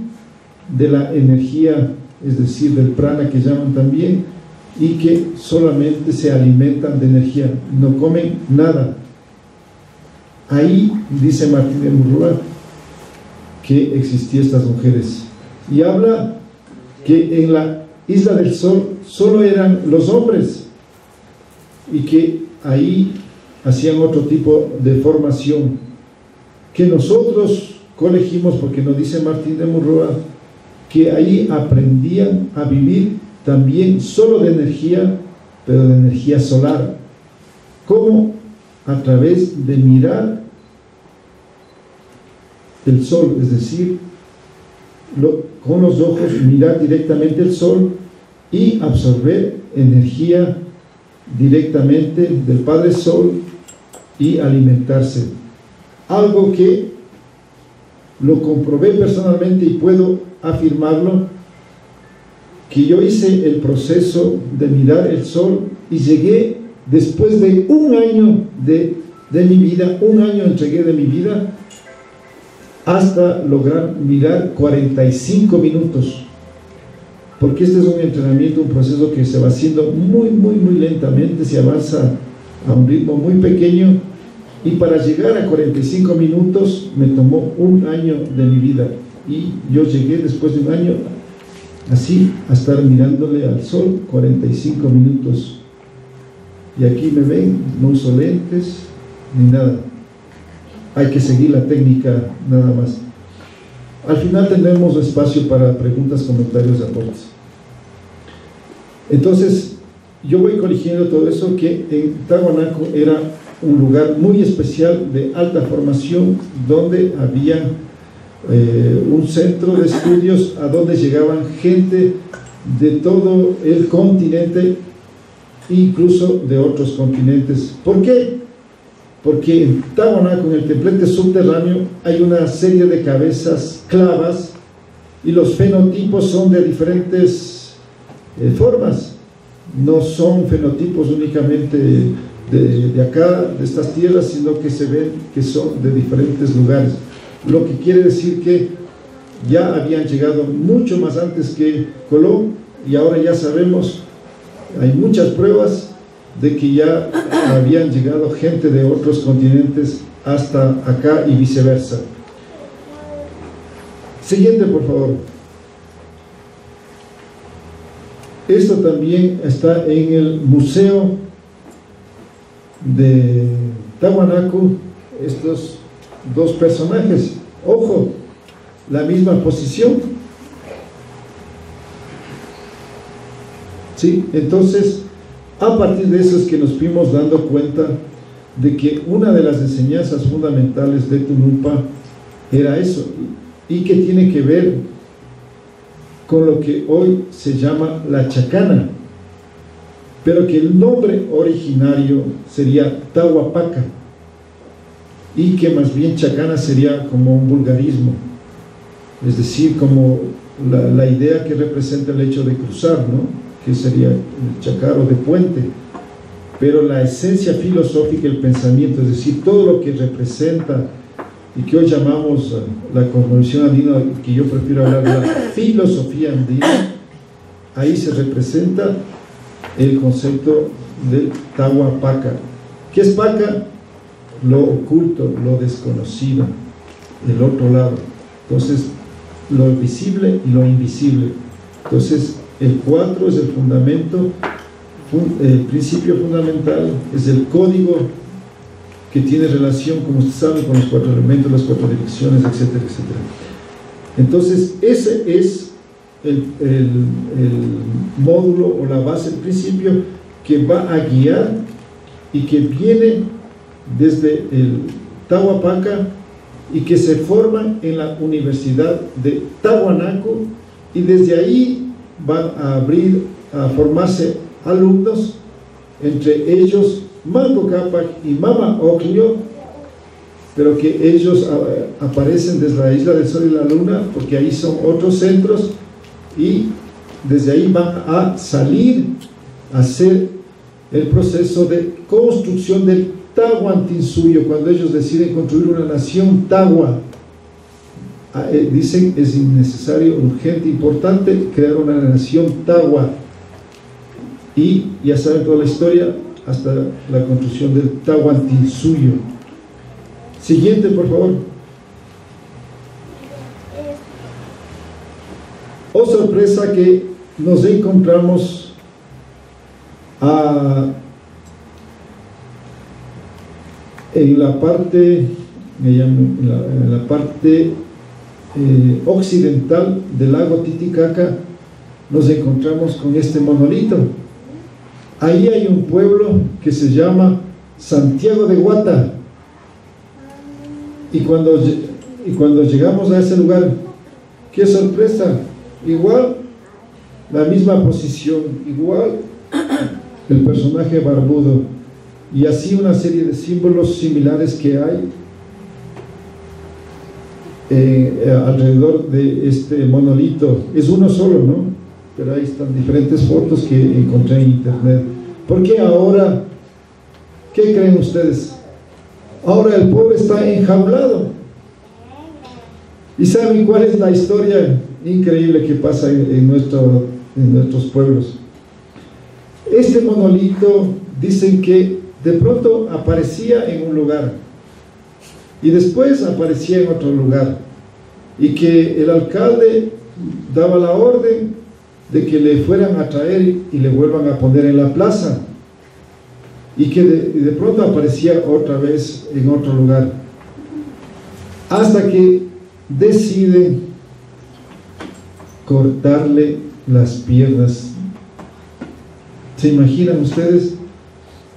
de la energía, es decir, del prana que llaman también, y que solamente se alimentan de energía, no comen nada. Ahí dice Martín de Murrúa que existían estas mujeres, y habla que en la Isla del Sol solo eran los hombres, y que ahí hacían otro tipo de formación que nosotros colegimos, porque nos dice Martín de Murrúa que ahí aprendían a vivir también solo de energía, pero de energía solar. ¿Cómo? A través de mirar el sol, es decir, con los ojos mirar directamente el sol y absorber energía directamente del Padre Sol y alimentarse. Algo que lo comprobé personalmente y puedo afirmarlo, que yo hice el proceso de mirar el sol y llegué después de un año de mi vida, un año entregué de mi vida hasta lograr mirar 45 minutos, porque este es un entrenamiento, un proceso que se va haciendo muy lentamente, se avanza a un ritmo muy pequeño, y para llegar a 45 minutos me tomó un año de mi vida, y yo llegué después de un año así a estar mirándole al sol 45 minutos, y aquí me ven, no uso lentes ni nada. Hay que seguir la técnica nada más. Al final tendremos espacio para preguntas, comentarios, aportes. Entonces, yo voy corrigiendo todo eso, que en Tahuanaco era un lugar muy especial de alta formación, donde había un centro de estudios a donde llegaban gente de todo el continente, incluso de otros continentes. ¿Por qué? Porque en Tahuanaco, en el templete subterráneo, hay una serie de cabezas clavas, y los fenotipos son de diferentes formas, no son fenotipos únicamente de acá, de estas tierras, sino que se ven que son de diferentes lugares, lo que quiere decir que ya habían llegado mucho más antes que Colón, y ahora ya sabemos, hay muchas pruebas de que ya habían llegado gente de otros continentes hasta acá y viceversa. Siguiente, por favor. Esto también está en el Museo de Tahuanaco, estos dos personajes. Ojo, la misma posición. ¿Sí? Entonces, a partir de eso es que nos fuimos dando cuenta de que una de las enseñanzas fundamentales de Tunumpa era eso, y que tiene que ver con lo que hoy se llama la chacana, pero que el nombre originario sería Tahuapaca, y que más bien chacana sería como un vulgarismo, es decir, como la idea que representa el hecho de cruzar, ¿no? Que sería el chacaro de puente, pero la esencia filosófica, el pensamiento, es decir, todo lo que representa y que hoy llamamos la cosmovisión andina, que yo prefiero hablar de la filosofía andina, ahí se representa el concepto del Tahuapaca. ¿Qué es Paca? Lo oculto, lo desconocido, el otro lado. Entonces, lo visible y lo invisible. Entonces, el 4 es el fundamento, el principio fundamental, es el código que tiene relación, como usted sabe, con los 4 elementos, las 4 direcciones, etcétera, etcétera. Entonces, ese es el módulo o la base, el principio que va a guiar y que viene desde el Tahuapaca y que se forma en la Universidad de Tahuanaco, y desde ahí van a formarse alumnos, entre ellos Manco Cápac y Mama Ocllo, pero que ellos aparecen desde la Isla del Sol y la Luna, porque ahí son otros centros, y desde ahí van a salir a hacer el proceso de construcción del Tahuantinsuyo, cuando ellos deciden construir una nación Tahua. Dicen es innecesario, urgente, importante crear una nación Tahua, y ya saben toda la historia hasta la construcción del Tahuantinsuyo. Siguiente, por favor. Oh sorpresa, que nos encontramos en la parte occidental del lago Titicaca. Nos encontramos con este monolito. Ahí hay un pueblo que se llama Santiago de Guata, y cuando llegamos a ese lugar, qué sorpresa, igual la misma posición, igual el personaje barbudo, y así una serie de símbolos similares que hay alrededor de este monolito. Es uno solo, ¿no? Pero ahí están diferentes fotos que encontré en internet. ¿Por qué ahora? ¿Qué creen ustedes? Ahora el pueblo está enjaulado. ¿Y saben cuál es la historia increíble que pasa en nuestros pueblos? Este monolito, dicen que de pronto aparecía en un lugar y después aparecía en otro lugar, y que el alcalde daba la orden de que le fueran a traer y le vuelvan a poner en la plaza, y que de pronto aparecía otra vez en otro lugar, hasta que deciden cortarle las piernas. ¿Se imaginan ustedes?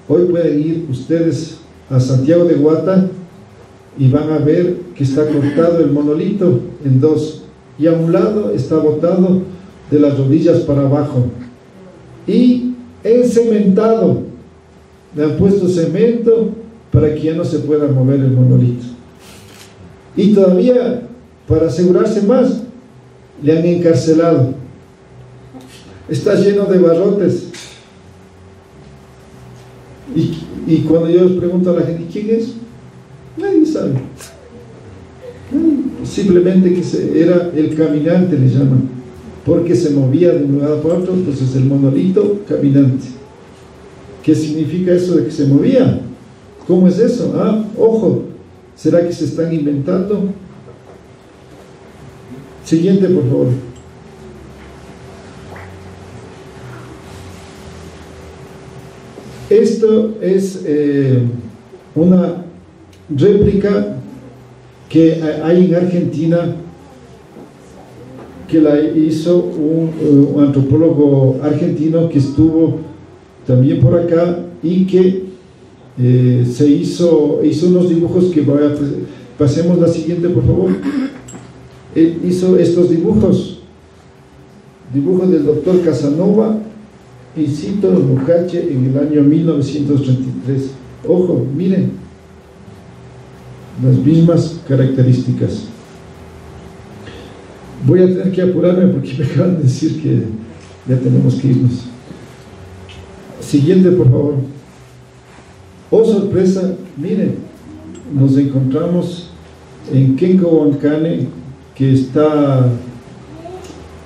Hoy pueden ir ustedes a Santiago de Guata y van a ver que está cortado el monolito en dos, y a un lado está botado de las rodillas para abajo y encementado. Le han puesto cemento para que ya no se pueda mover el monolito, y todavía, para asegurarse más, le han encarcelado. Está lleno de barrotes, y cuando yo les pregunto a la gente ¿quién es? Nadie sabe. Simplemente que era el caminante, le llaman, porque se movía de un lugar para otro. Entonces el monolito caminante. ¿Qué significa eso de que se movía? ¿Cómo es eso? Ojo, ¿Será que se están inventando? Siguiente, por favor. Esto es una réplica que hay en Argentina, que la hizo un antropólogo argentino que estuvo también por acá y que hizo unos dibujos que pasemos la siguiente, por favor. Él hizo estos dibujos del doctor Casanova y Cito Mucache en el año 1933. Ojo, miren, las mismas características. Voy a tener que apurarme porque me acaban de decir que ya tenemos que irnos. Siguiente, por favor. Oh, sorpresa, miren, nos encontramos en Kencohuancane, que está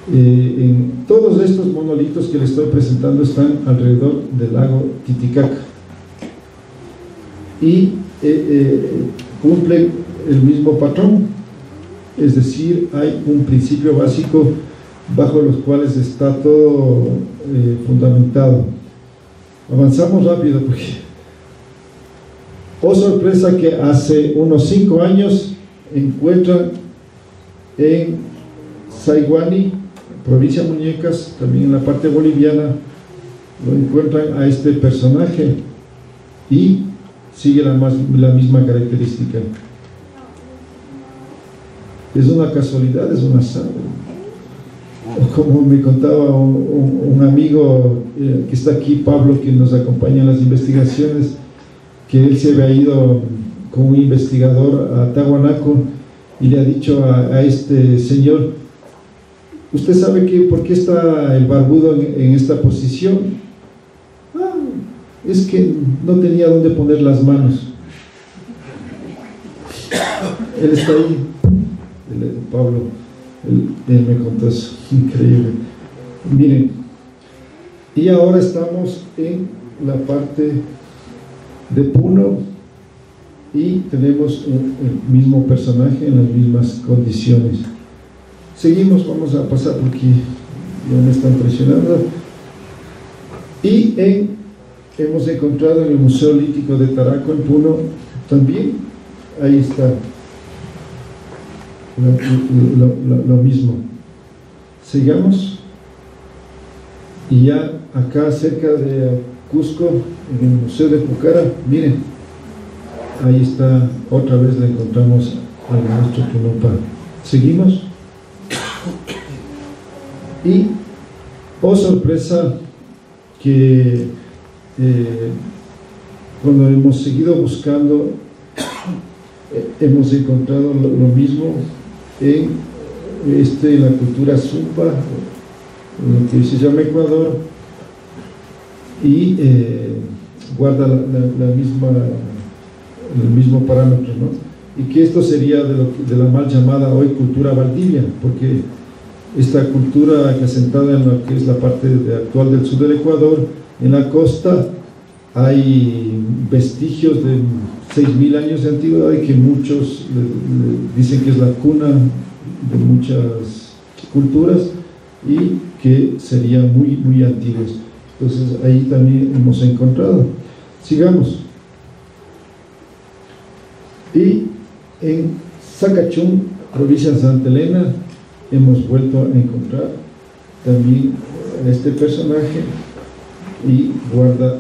en todos estos monolitos que les estoy presentando están alrededor del lago Titicaca y cumplen el mismo patrón, es decir, hay un principio básico bajo los cuales está todo fundamentado. Avanzamos rápido porque, oh sorpresa, que hace unos 5 años encuentran en Saiguani, provincia de Muñecas, también en la parte boliviana, lo encuentran a este personaje y sigue la misma característica. Es una casualidad, es un azar. Como me contaba un amigo que está aquí, Pablo, que nos acompaña en las investigaciones, que él se había ido con un investigador a Tahuanaco y le ha dicho a este señor: ¿usted sabe por qué está el barbudo en esta posición? Es que no tenía dónde poner las manos. Él está ahí, Pablo, él me contó eso, increíble. Miren, y ahora estamos en la parte de Puno y tenemos el mismo personaje en las mismas condiciones. Seguimos, vamos a pasar porque ya me están presionando. Y hemos encontrado en el Museo Lítico de Taraco, en Puno, también, ahí está, lo mismo. Sigamos. Y ya acá cerca de Cusco, en el Museo de Pucara, miren, ahí está, otra vez le encontramos al maestro Tunupa. Seguimos. Y, oh sorpresa, que cuando hemos seguido buscando, hemos encontrado lo mismo en la cultura Zumba, lo que se llama Ecuador, y guarda el mismo parámetro, ¿no? Y que esto sería de la mal llamada hoy cultura Valdivia, porque esta cultura asentada en lo que es la parte actual del sur del Ecuador, en la costa hay vestigios de 6.000 años de antigüedad y que muchos dicen que es la cuna de muchas culturas y que serían muy, muy antiguos. Entonces ahí también hemos encontrado. Sigamos. Y en Sacachún, provincia de Santa Elena, hemos vuelto a encontrar también a este personaje y guarda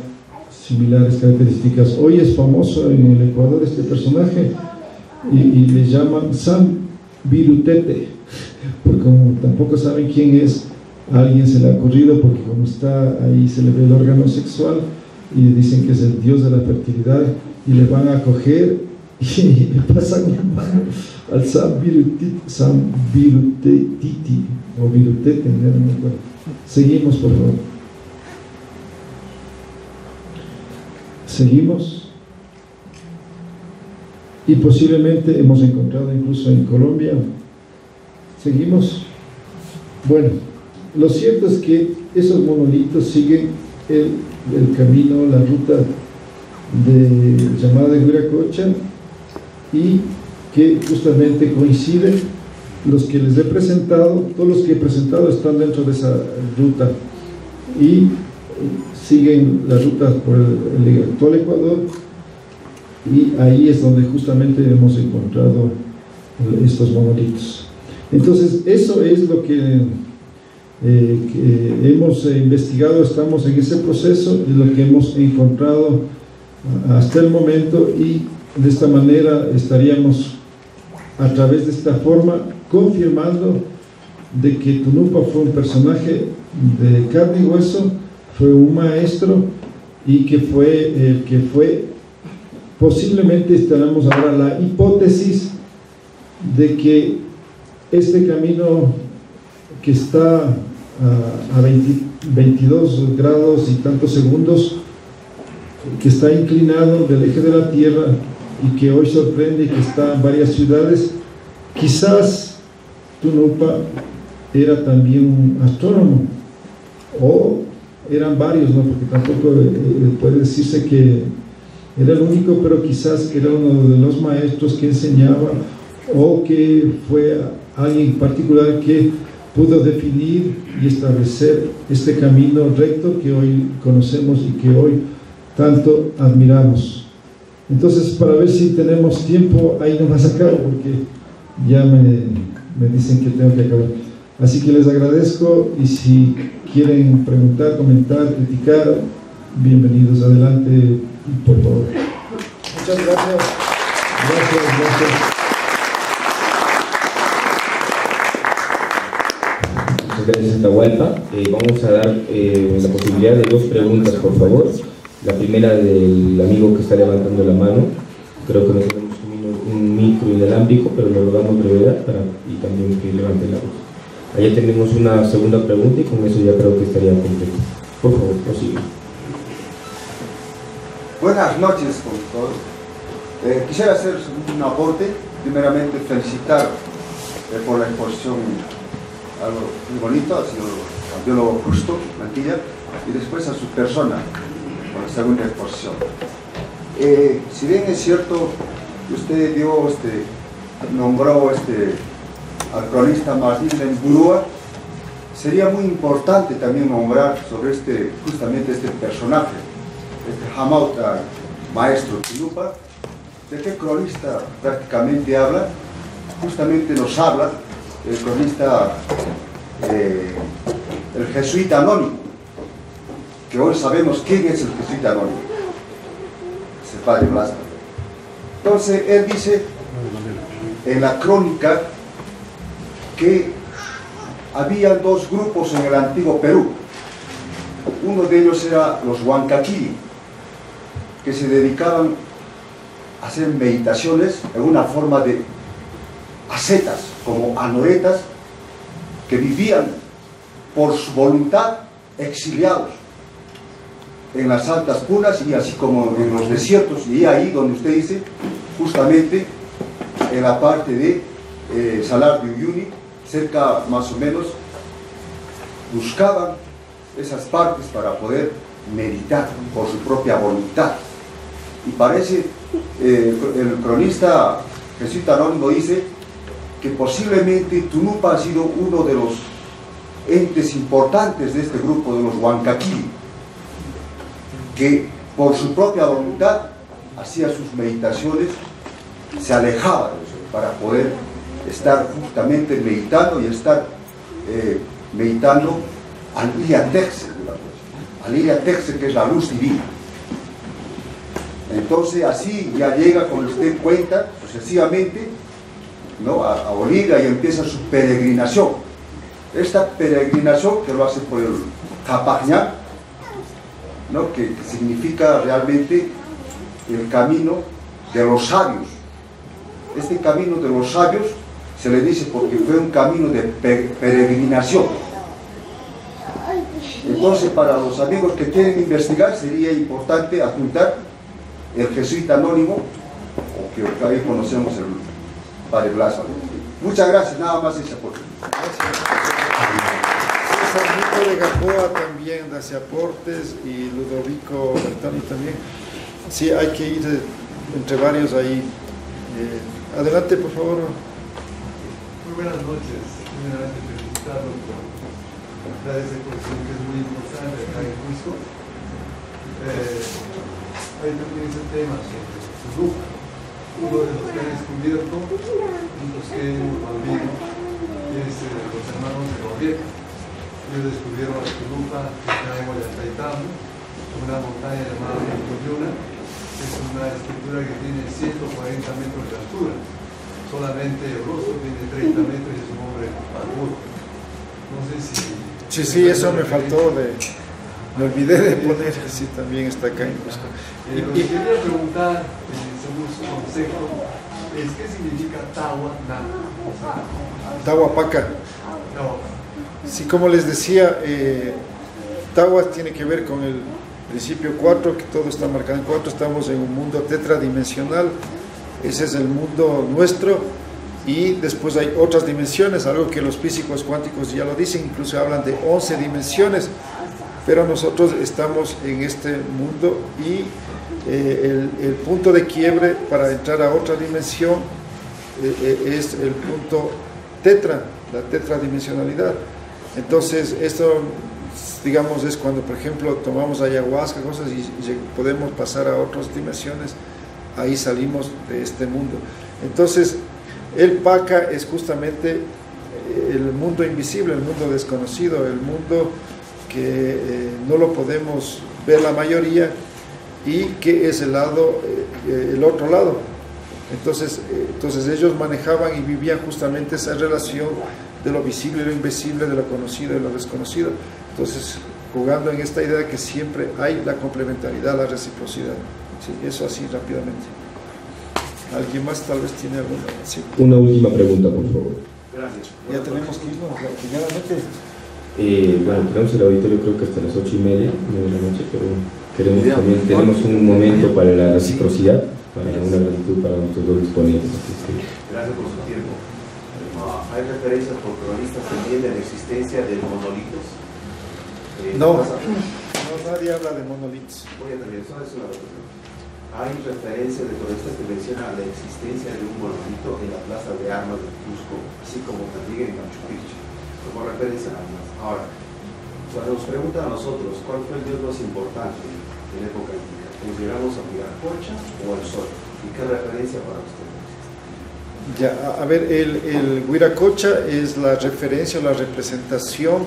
similares características. Hoy es famoso en el Ecuador este personaje y le llaman San Virutete, porque como tampoco saben quién es, a alguien se le ha ocurrido, porque como está ahí se le ve el órgano sexual y dicen que es el dios de la fertilidad, y le van a coger y le pasan la mano al San Virutetiti o Virutete, no me acuerdo. Seguimos, por favor. Seguimos. Y posiblemente hemos encontrado incluso en Colombia. Seguimos. Bueno, lo cierto es que esos monolitos siguen el camino, la ruta llamada de Huiracocha, y que justamente coinciden los que les he presentado, todos los que he presentado están dentro de esa ruta y siguen la ruta por el actual Ecuador, y ahí es donde justamente hemos encontrado estos monolitos. Entonces eso es lo que hemos investigado, estamos en ese proceso de lo que hemos encontrado hasta el momento, y de esta manera estaríamos a través de esta forma confirmando de que Tunupa fue un personaje de carne y hueso, fue un maestro, y que fue posiblemente, tenemos ahora la hipótesis de que este camino que está a 22 grados y tantos segundos, que está inclinado del eje de la Tierra y que hoy sorprende que está en varias ciudades, quizás Tunupa era también un astrónomo, o eran varios, ¿no? Porque tampoco puede decirse que era el único, pero quizás era uno de los maestros que enseñaba, o que fue alguien particular que pudo definir y establecer este camino recto que hoy conocemos y que hoy tanto admiramos. Entonces, para ver si tenemos tiempo, ahí nomás acabo, porque ya me dicen que tengo que acabar. Así que les agradezco, y si quieren preguntar, comentar, criticar, bienvenidos, adelante, por favor. Muchas gracias. Gracias. Gracias, Atahualpa. Vamos a dar la posibilidad de 2 preguntas, por favor. La primera del amigo que está levantando la mano. Creo que no tenemos un micro inalámbrico, pero le rogamos brevedad y también que levante la voz. Allá tenemos una segunda pregunta, y con eso ya creo que estaría completo. Por favor, prosigue. Buenas noches con todos. Quisiera hacer un aporte. Primeramente, felicitar por la exposición, algo muy bonito, ha sido al biólogo Justo Mantilla, y después a su persona por la segunda exposición. Si bien es cierto, usted nombró al cronista Martín Ben Burúa, sería muy importante también nombrar sobre justamente este personaje, Hamauta, maestro Tunupa. ¿De qué cronista prácticamente habla? Justamente nos habla el cronista, el jesuita anónimo, que hoy sabemos quién es el jesuita anónimo, es el padre Blas. Entonces él dice en la crónica que había 2 grupos en el antiguo Perú. Uno de ellos era los Huancaquiri, que se dedicaban a hacer meditaciones en una forma de ascetas, como anoretas, que vivían por su voluntad exiliados en las altas punas y así como en los desiertos, y ahí donde usted dice, justamente en la parte de Salar de Uyuni, cerca más o menos, buscaban esas partes para poder meditar por su propia voluntad. Y parece, el cronista jesuita anónimo dice que posiblemente Tunupa ha sido uno de los entes importantes de este grupo de los Huancaquiri, que por su propia voluntad hacía sus meditaciones, se alejaba de eso para poder estar justamente meditando y estar meditando al Iria Texe, al Iria Texe, que es la luz divina. Entonces así ya llega, como usted cuenta, sucesivamente, ¿no?, a Bolivia, y empieza su peregrinación. Esta peregrinación que lo hace por el Tapajñán, ¿no?, que significa realmente el camino de los sabios. Este camino de los sabios se le dice porque fue un camino de peregrinación. Entonces, para los amigos que quieren investigar, sería importante apuntar el jesuita anónimo, o que ahí conocemos el padre Blas. Muchas gracias, nada más ese aporte. César de Gamboa también hace aportes, y Ludovico Bertani también. Sí, hay que ir entre varios ahí Adelante, por favor. Muy buenas noches. Primeramente felicitarlo por dar esa exposición que es muy importante acá en Cusco. Hay también ese tema sobre Tulupa, uno de los que han descubierto, los que Balbino, es los hermanos de Noriega. Ellos descubrieron la Tulupa que está en Ollantaytambo, una montaña llamada Yuna. Es una estructura que tiene 140 metros de altura. Solamente el rostro tiene 30 metros y es un hombre barbudo. No sé si... Sí, eso me faltó, me olvidé de poner, sí, también está acá en Cusco. Lo que quería preguntar, según su concepto, es ¿qué significa Tawa Nana? Tahuapaca. Sí, como les decía, Tawa tiene que ver con el principio 4, que todo está marcado en 4, estamos en un mundo tetradimensional, ese es el mundo nuestro, y después hay otras dimensiones, algo que los físicos cuánticos ya lo dicen, incluso hablan de 11 dimensiones, pero nosotros estamos en este mundo y el punto de quiebre para entrar a otra dimensión es el punto tetra, la tetradimensionalidad. Entonces esto, digamos, es cuando, por ejemplo, tomamos ayahuasca, cosas, y podemos pasar a otras dimensiones, ahí salimos de este mundo. Entonces, el Paca es justamente el mundo invisible, el mundo desconocido, el mundo que no lo podemos ver la mayoría y que es el otro lado. Entonces ellos manejaban y vivían justamente esa relación de lo visible y lo invisible, de lo conocido y lo desconocido. Entonces, jugando en esta idea de que siempre hay la complementariedad, la reciprocidad. Sí, eso así rápidamente. ¿Alguien más tal vez tiene alguna? Sí. Una última pregunta, por favor. Gracias. Ya tenemos que irnos, finalmente. Bueno, tenemos el auditorio creo que hasta las 8:30, 9 de la noche, pero tenemos un momento para la reciprocidad, para una gratitud para nuestros dos exponentes. Gracias por su tiempo. ¿Hay referencias por cronistas también de la existencia de monolitos? No, nadie habla de monolitos. Voy a terminar, eso es una reflexión. Hay referencias de cronistas que mencionan la existencia de un monolito en la plaza de armas de Cusco, así como también en Machu Picchu, como referencia a armas. Ahora, cuando nos preguntan a nosotros cuál fue el dios más importante en la época antigua, ¿consideramos a Viracocha o al Sol? ¿Y qué referencia para ustedes? Ya, a ver, el Huiracocha es la referencia, la representación,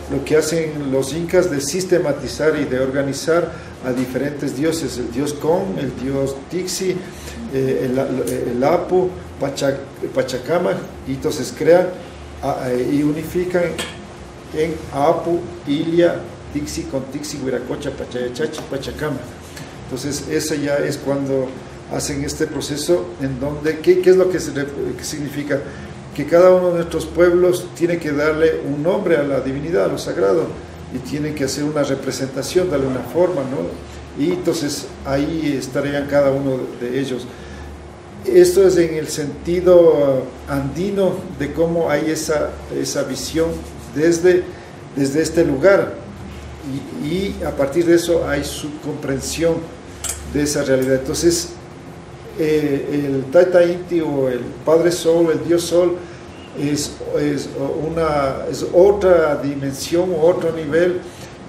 lo que hacen los incas de sistematizar y de organizar a diferentes dioses, el dios Con, el dios Tixi, el Apu, Pachacama, y entonces crean y unifican en Apu, Ilia, Tixi con Tixi, Huiracocha, Pachayachachi, Pachacama. Entonces ese ya es cuando hacen este proceso en donde, ¿qué es lo que significa? Que cada uno de nuestros pueblos tiene que darle un nombre a la divinidad, a lo sagrado, y tienen que hacer una representación, darle una forma, ¿no? Y entonces ahí estarían cada uno de ellos. Esto es en el sentido andino de cómo hay esa visión desde este lugar, y a partir de eso hay su comprensión de esa realidad. Entonces el Tata Inti o el Padre Sol, el Dios Sol, es otra dimensión, otro nivel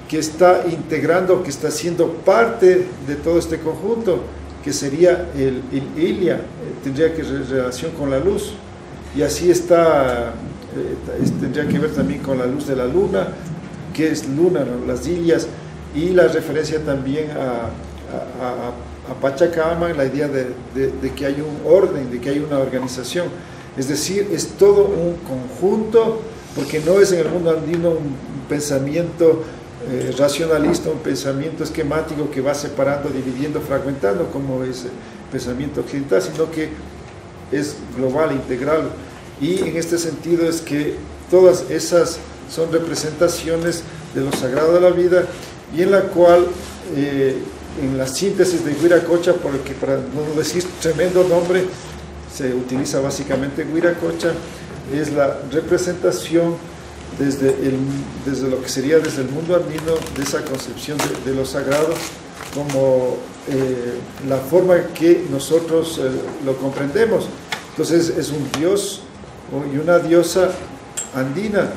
que está integrando, que está siendo parte de todo este conjunto, que sería el Ilia, tendría que ver relación con la luz, y así está, tendría que ver también con la luz de la luna, que es luna, ¿no? Las Ilias, y la referencia también a Pachacama, la idea de que hay un orden, de que hay una organización. Es decir, es todo un conjunto, porque no es en el mundo andino un pensamiento racionalista, un pensamiento esquemático que va separando, dividiendo, fragmentando, como es el pensamiento occidental, sino que es global, integral. Y en este sentido es que todas esas son representaciones de lo sagrado de la vida, y en la cual en la síntesis de Huiracocha, porque para no decir tremendo nombre, se utiliza básicamente Huiracocha, es la representación desde lo que sería desde el mundo andino, de esa concepción de lo sagrado, como la forma que nosotros lo comprendemos. Entonces es un dios y una diosa andina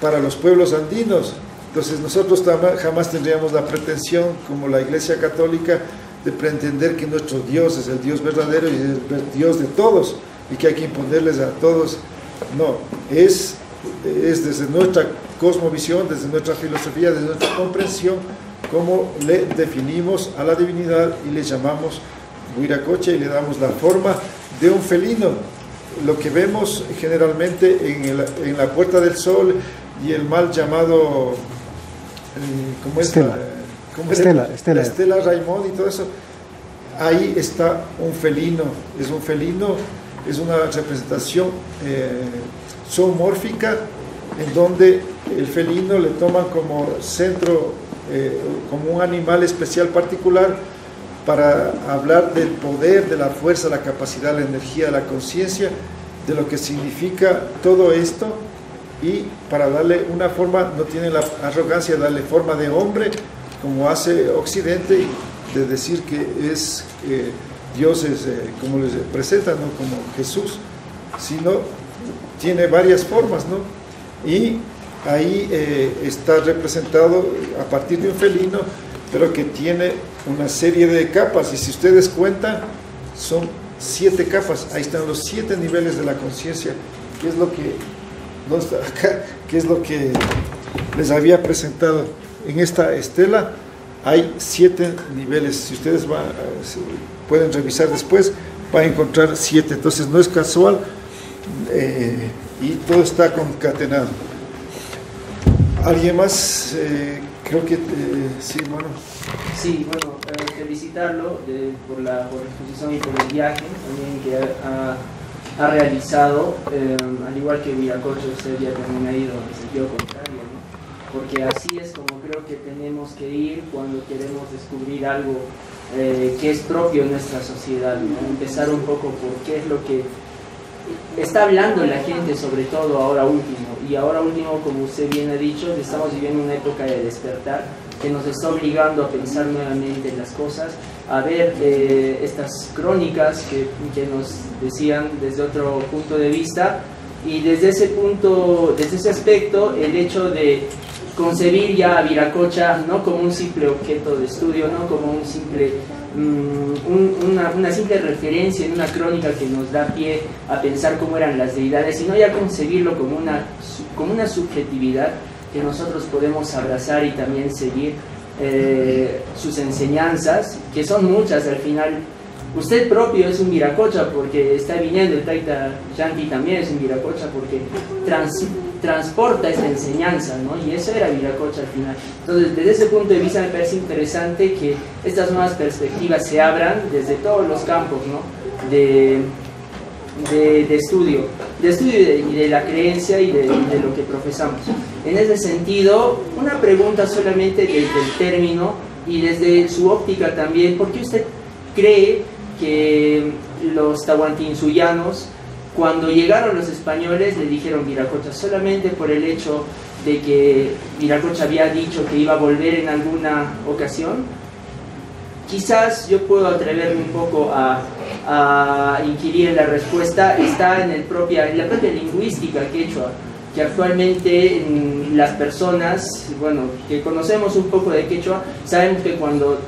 para los pueblos andinos. Entonces nosotros jamás tendríamos la pretensión, como la Iglesia Católica, de pretender que nuestro Dios es el Dios verdadero y el Dios de todos, y que hay que imponerles a todos. No, es desde nuestra cosmovisión, desde nuestra filosofía, desde nuestra comprensión, como le definimos a la divinidad y le llamamos Huiracocha y le damos la forma de un felino. Lo que vemos generalmente en la Puerta del Sol y el mal llamado ¿cómo es? Estela. La Estela Raimond y todo eso, ahí está un felino. Es un felino, es una representación zoomórfica, en donde el felino le toman como centro, como un animal especial particular, para hablar del poder, de la fuerza, la capacidad, la energía, la conciencia, de lo que significa todo esto, y para darle una forma, no tiene la arrogancia de darle forma de hombre, como hace Occidente, de decir que es Dios, como les presentan, ¿no? Como Jesús, sino tiene varias formas, ¿no? Y ahí está representado a partir de un felino, pero que tiene una serie de capas, y si ustedes cuentan, son 7 capas. Ahí están los 7 niveles de la conciencia, que es lo que, ¿dónde está? Acá, que es lo que les había presentado. En esta estela hay 7 niveles. Si ustedes pueden revisar después, van a encontrar 7. Entonces no es casual, y todo está concatenado. ¿Alguien más? Creo que sí, bueno. Sí, bueno, felicitarlo por la exposición y por el viaje también que ha realizado, al igual que Huiracocha, usted ya también ha ido en el sentido contrario, ¿no? Porque así es como creo que tenemos que ir cuando queremos descubrir algo que es propio de nuestra sociedad, ¿no? Empezar un poco por qué es lo que está hablando la gente, sobre todo ahora último. Y ahora último, como usted bien ha dicho, estamos viviendo una época de despertar que nos está obligando a pensar nuevamente en las cosas, a ver estas crónicas que nos decían desde otro punto de vista, y desde ese punto, desde ese aspecto, el hecho de concebir ya a Viracocha no como un simple objeto de estudio, no como un simple una simple referencia en una crónica que nos da pie a pensar cómo eran las deidades, sino ya concebirlo como una subjetividad que nosotros podemos abrazar y también seguir sus enseñanzas, que son muchas al final. Usted propio es un Viracocha porque está viniendo, el Taita Yanti también es un Viracocha porque transporta esta enseñanza, ¿no? Y eso era Viracocha al final. Entonces, desde ese punto de vista me parece interesante que estas nuevas perspectivas se abran desde todos los campos, ¿no? de estudio y de la creencia y de lo que profesamos. En ese sentido, una pregunta solamente desde el término y desde su óptica también: ¿por qué usted cree que los tahuantinsuyanos, cuando llegaron los españoles, le dijeron Viracocha? ¿Solamente por el hecho de que Viracocha había dicho que iba a volver en alguna ocasión? Quizás yo puedo atreverme un poco a inquirir en la respuesta. Está en la propia lingüística quechua, que actualmente las personas, bueno, que conocemos un poco de quechua, sabemos que cuando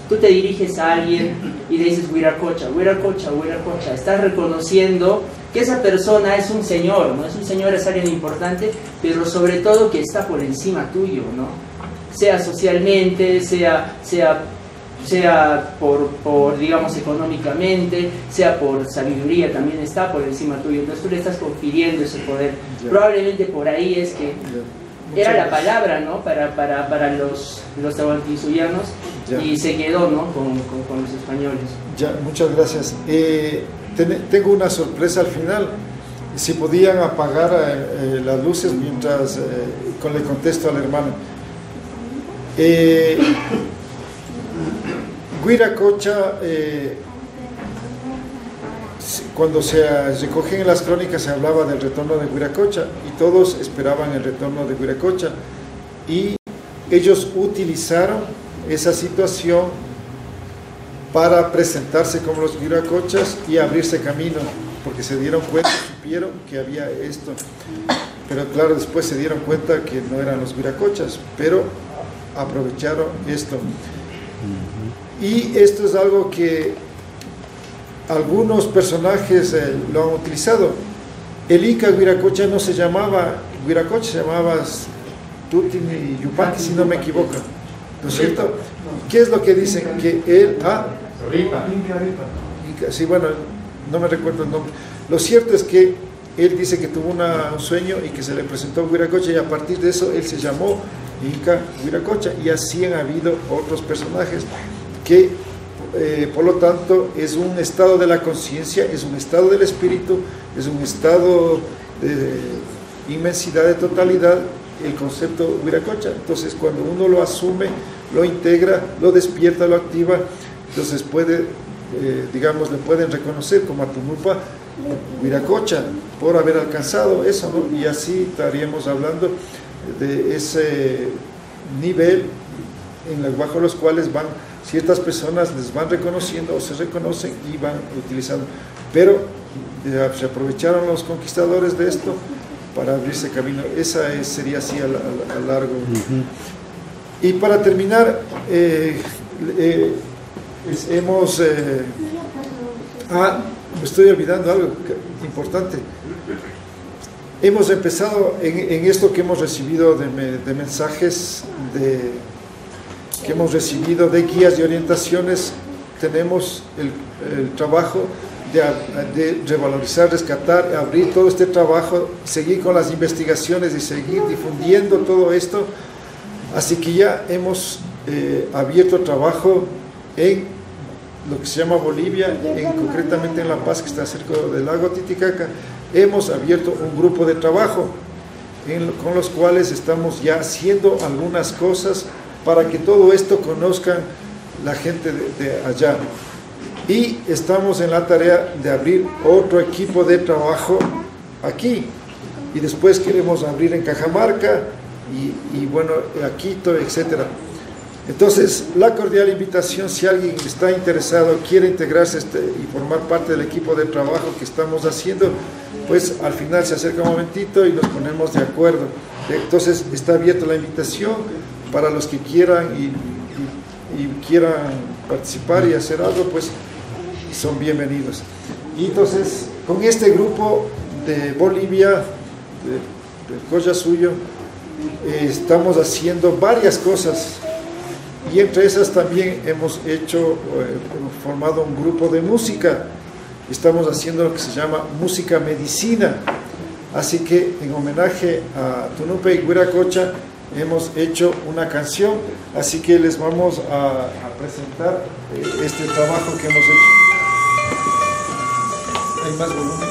tú te diriges a alguien y le dices Huiracocha, Huiracocha, Huiracocha, estás reconociendo que esa persona es un señor, ¿no? Es un señor, es alguien importante, pero sobre todo que está por encima tuyo, ¿no? Sea socialmente, sea por digamos, económicamente, sea por sabiduría, también está por encima tuyo. Entonces tú le estás confiriendo ese poder. Probablemente por ahí es que era la palabra, ¿no? Para los tahuantinsuyanos, y se quedó, ¿no? con los españoles. Ya, muchas gracias. Tengo una sorpresa al final. Si podían apagar las luces mientras le contesto al hermano. Huiracocha, cuando se recogen en las crónicas, se hablaba del retorno de Huiracocha y todos esperaban el retorno de Huiracocha, y ellos utilizaron esa situación para presentarse como los Viracochas y abrirse camino, porque se dieron cuenta, supieron que había esto, pero claro, después se dieron cuenta que no eran los Viracochas, pero aprovecharon esto. Y esto es algo que algunos personajes lo han utilizado. El Inca Viracocha no se llamaba Viracocha, se llamaba Tutin y Yupanqui, si no me equivoco, ¿no es cierto? ¿Qué es lo que dicen? Que él... Inca, sí, bueno, no me recuerdo el nombre. Lo cierto es que él dice que tuvo un sueño y que se le presentó Viracocha, y a partir de eso él se llamó Inca Viracocha, y así han habido otros personajes que por lo tanto es un estado de la conciencia, es un estado del espíritu, es un estado de inmensidad, de totalidad, el concepto Viracocha. Entonces cuando uno lo asume, lo integra, lo despierta, lo activa, entonces puede, digamos, le pueden reconocer como Atanupa Viracocha por haber alcanzado eso, ¿no? Y así estaríamos hablando de ese nivel bajo los cuales van ciertas personas, les van reconociendo o se reconocen y van utilizando, pero se aprovecharon los conquistadores de esto para abrirse camino. Esa sería así a largo. Y para terminar, me estoy olvidando algo importante. Hemos empezado en esto que hemos recibido de mensajes, que hemos recibido de guías y orientaciones. Tenemos el trabajo de revalorizar, rescatar, abrir todo este trabajo, seguir con las investigaciones y seguir difundiendo todo esto. Así que ya hemos abierto trabajo en lo que se llama Bolivia, concretamente en La Paz, que está cerca del lago Titicaca. Hemos abierto un grupo de trabajo con los cuales estamos ya haciendo algunas cosas para que todo esto conozcan la gente de allá. Y estamos en la tarea de abrir otro equipo de trabajo aquí. Y después queremos abrir en Cajamarca y bueno, a Quito, etcétera. Entonces, la cordial invitación, si alguien está interesado, quiere integrarse y formar parte del equipo de trabajo que estamos haciendo, pues al final se acerca un momentito y nos ponemos de acuerdo. Entonces, está abierta la invitación para los que quieran y quieran participar y hacer algo, pues son bienvenidos. Y entonces, con este grupo de Bolivia, de Collasuyo, estamos haciendo varias cosas. Y entre esas también hemos formado un grupo de música. Estamos haciendo lo que se llama música medicina. Así que en homenaje a Tunupa y Viracocha hemos hecho una canción. Así que les vamos a presentar este trabajo que hemos hecho. ¿Hay más volumen?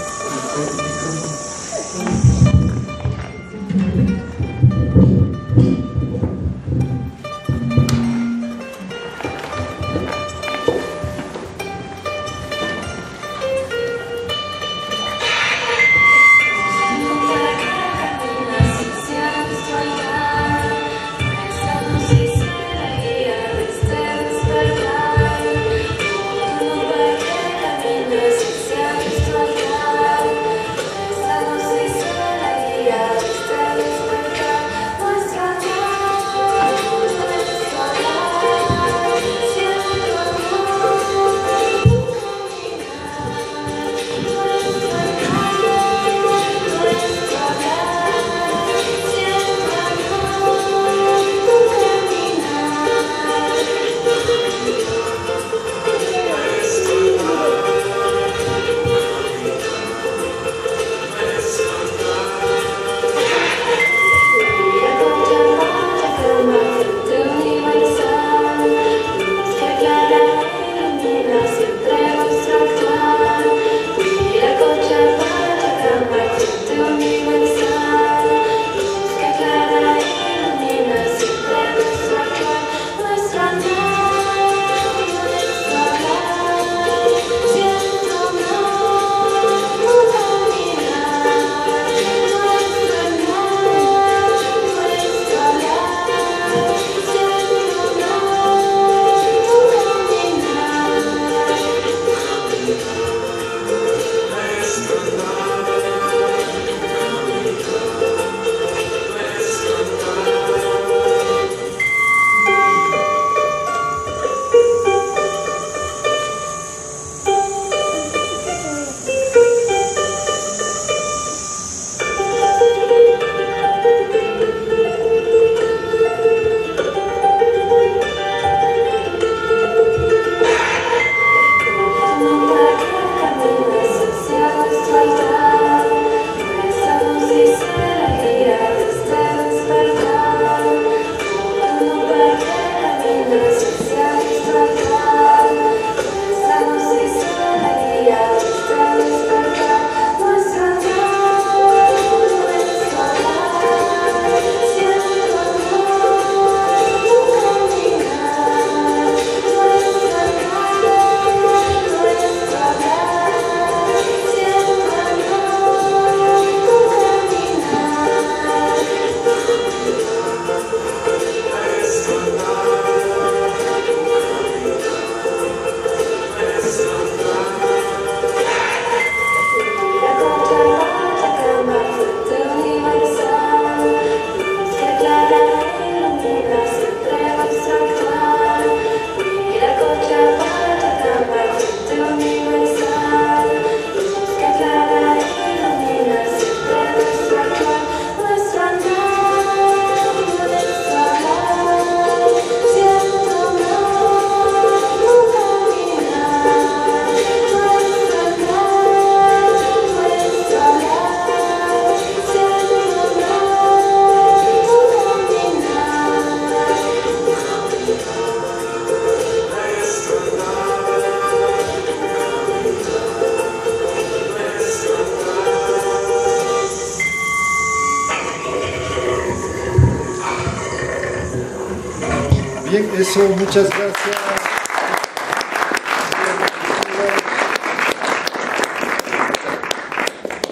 Eso, muchas gracias.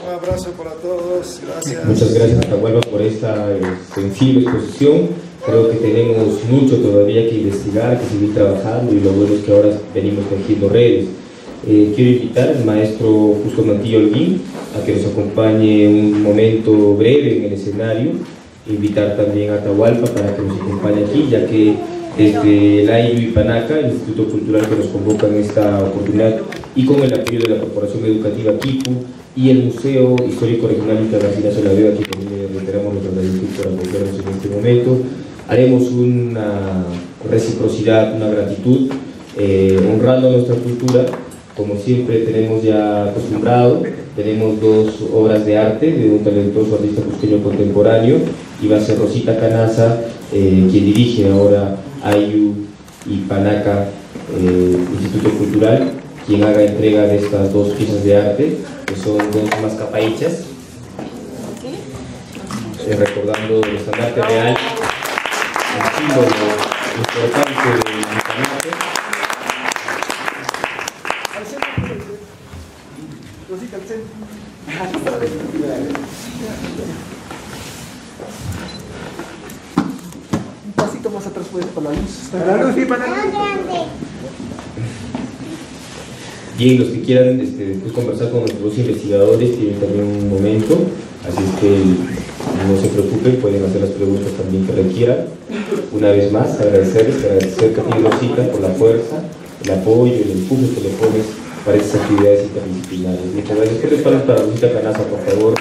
Un abrazo para todos, gracias. Muchas gracias, Atahualpa, por esta sensible exposición. Creo que tenemos mucho todavía que investigar, que seguir trabajando, y lo bueno es que ahora venimos tejiendo redes. Quiero invitar al maestro Justo Mantilla Holguín a que nos acompañe un momento breve en el escenario. Invitar también a Atahualpa para que nos acompañe aquí, ya que desde el AIU y Panaca, el Instituto Cultural que nos convoca en esta oportunidad, y con el apoyo de la Corporación Educativa Quipu y el Museo Histórico Regional Internacional La Vega, que también reiteramos nuestra gratitud por apoyarnos en este momento, haremos una reciprocidad, una gratitud, honrando nuestra cultura. Como siempre tenemos ya acostumbrado, tenemos dos obras de arte de un talentoso artista cusqueño contemporáneo, y va a ser Rosita Canaza, quien dirige ahora AIU y Panaca Instituto Cultural, quien haga entrega de estas dos piezas de arte, que son dos mascapaichas, recordando el estandarte real, el símbolo importante del estandarte. Un pasito más atrás puede para la luz. Para la luz y para la luz. Bien, los que quieran después conversar con nuestros dos investigadores tienen también un momento, así es que no se preocupen, pueden hacer las preguntas también que requieran. Una vez más, agradecer a ti, Rosita, por la fuerza, el apoyo, el empuje que le pones para estas actividades interdisciplinarias. Muchas gracias. ¿Qué les para Rosita Canaza, por favor?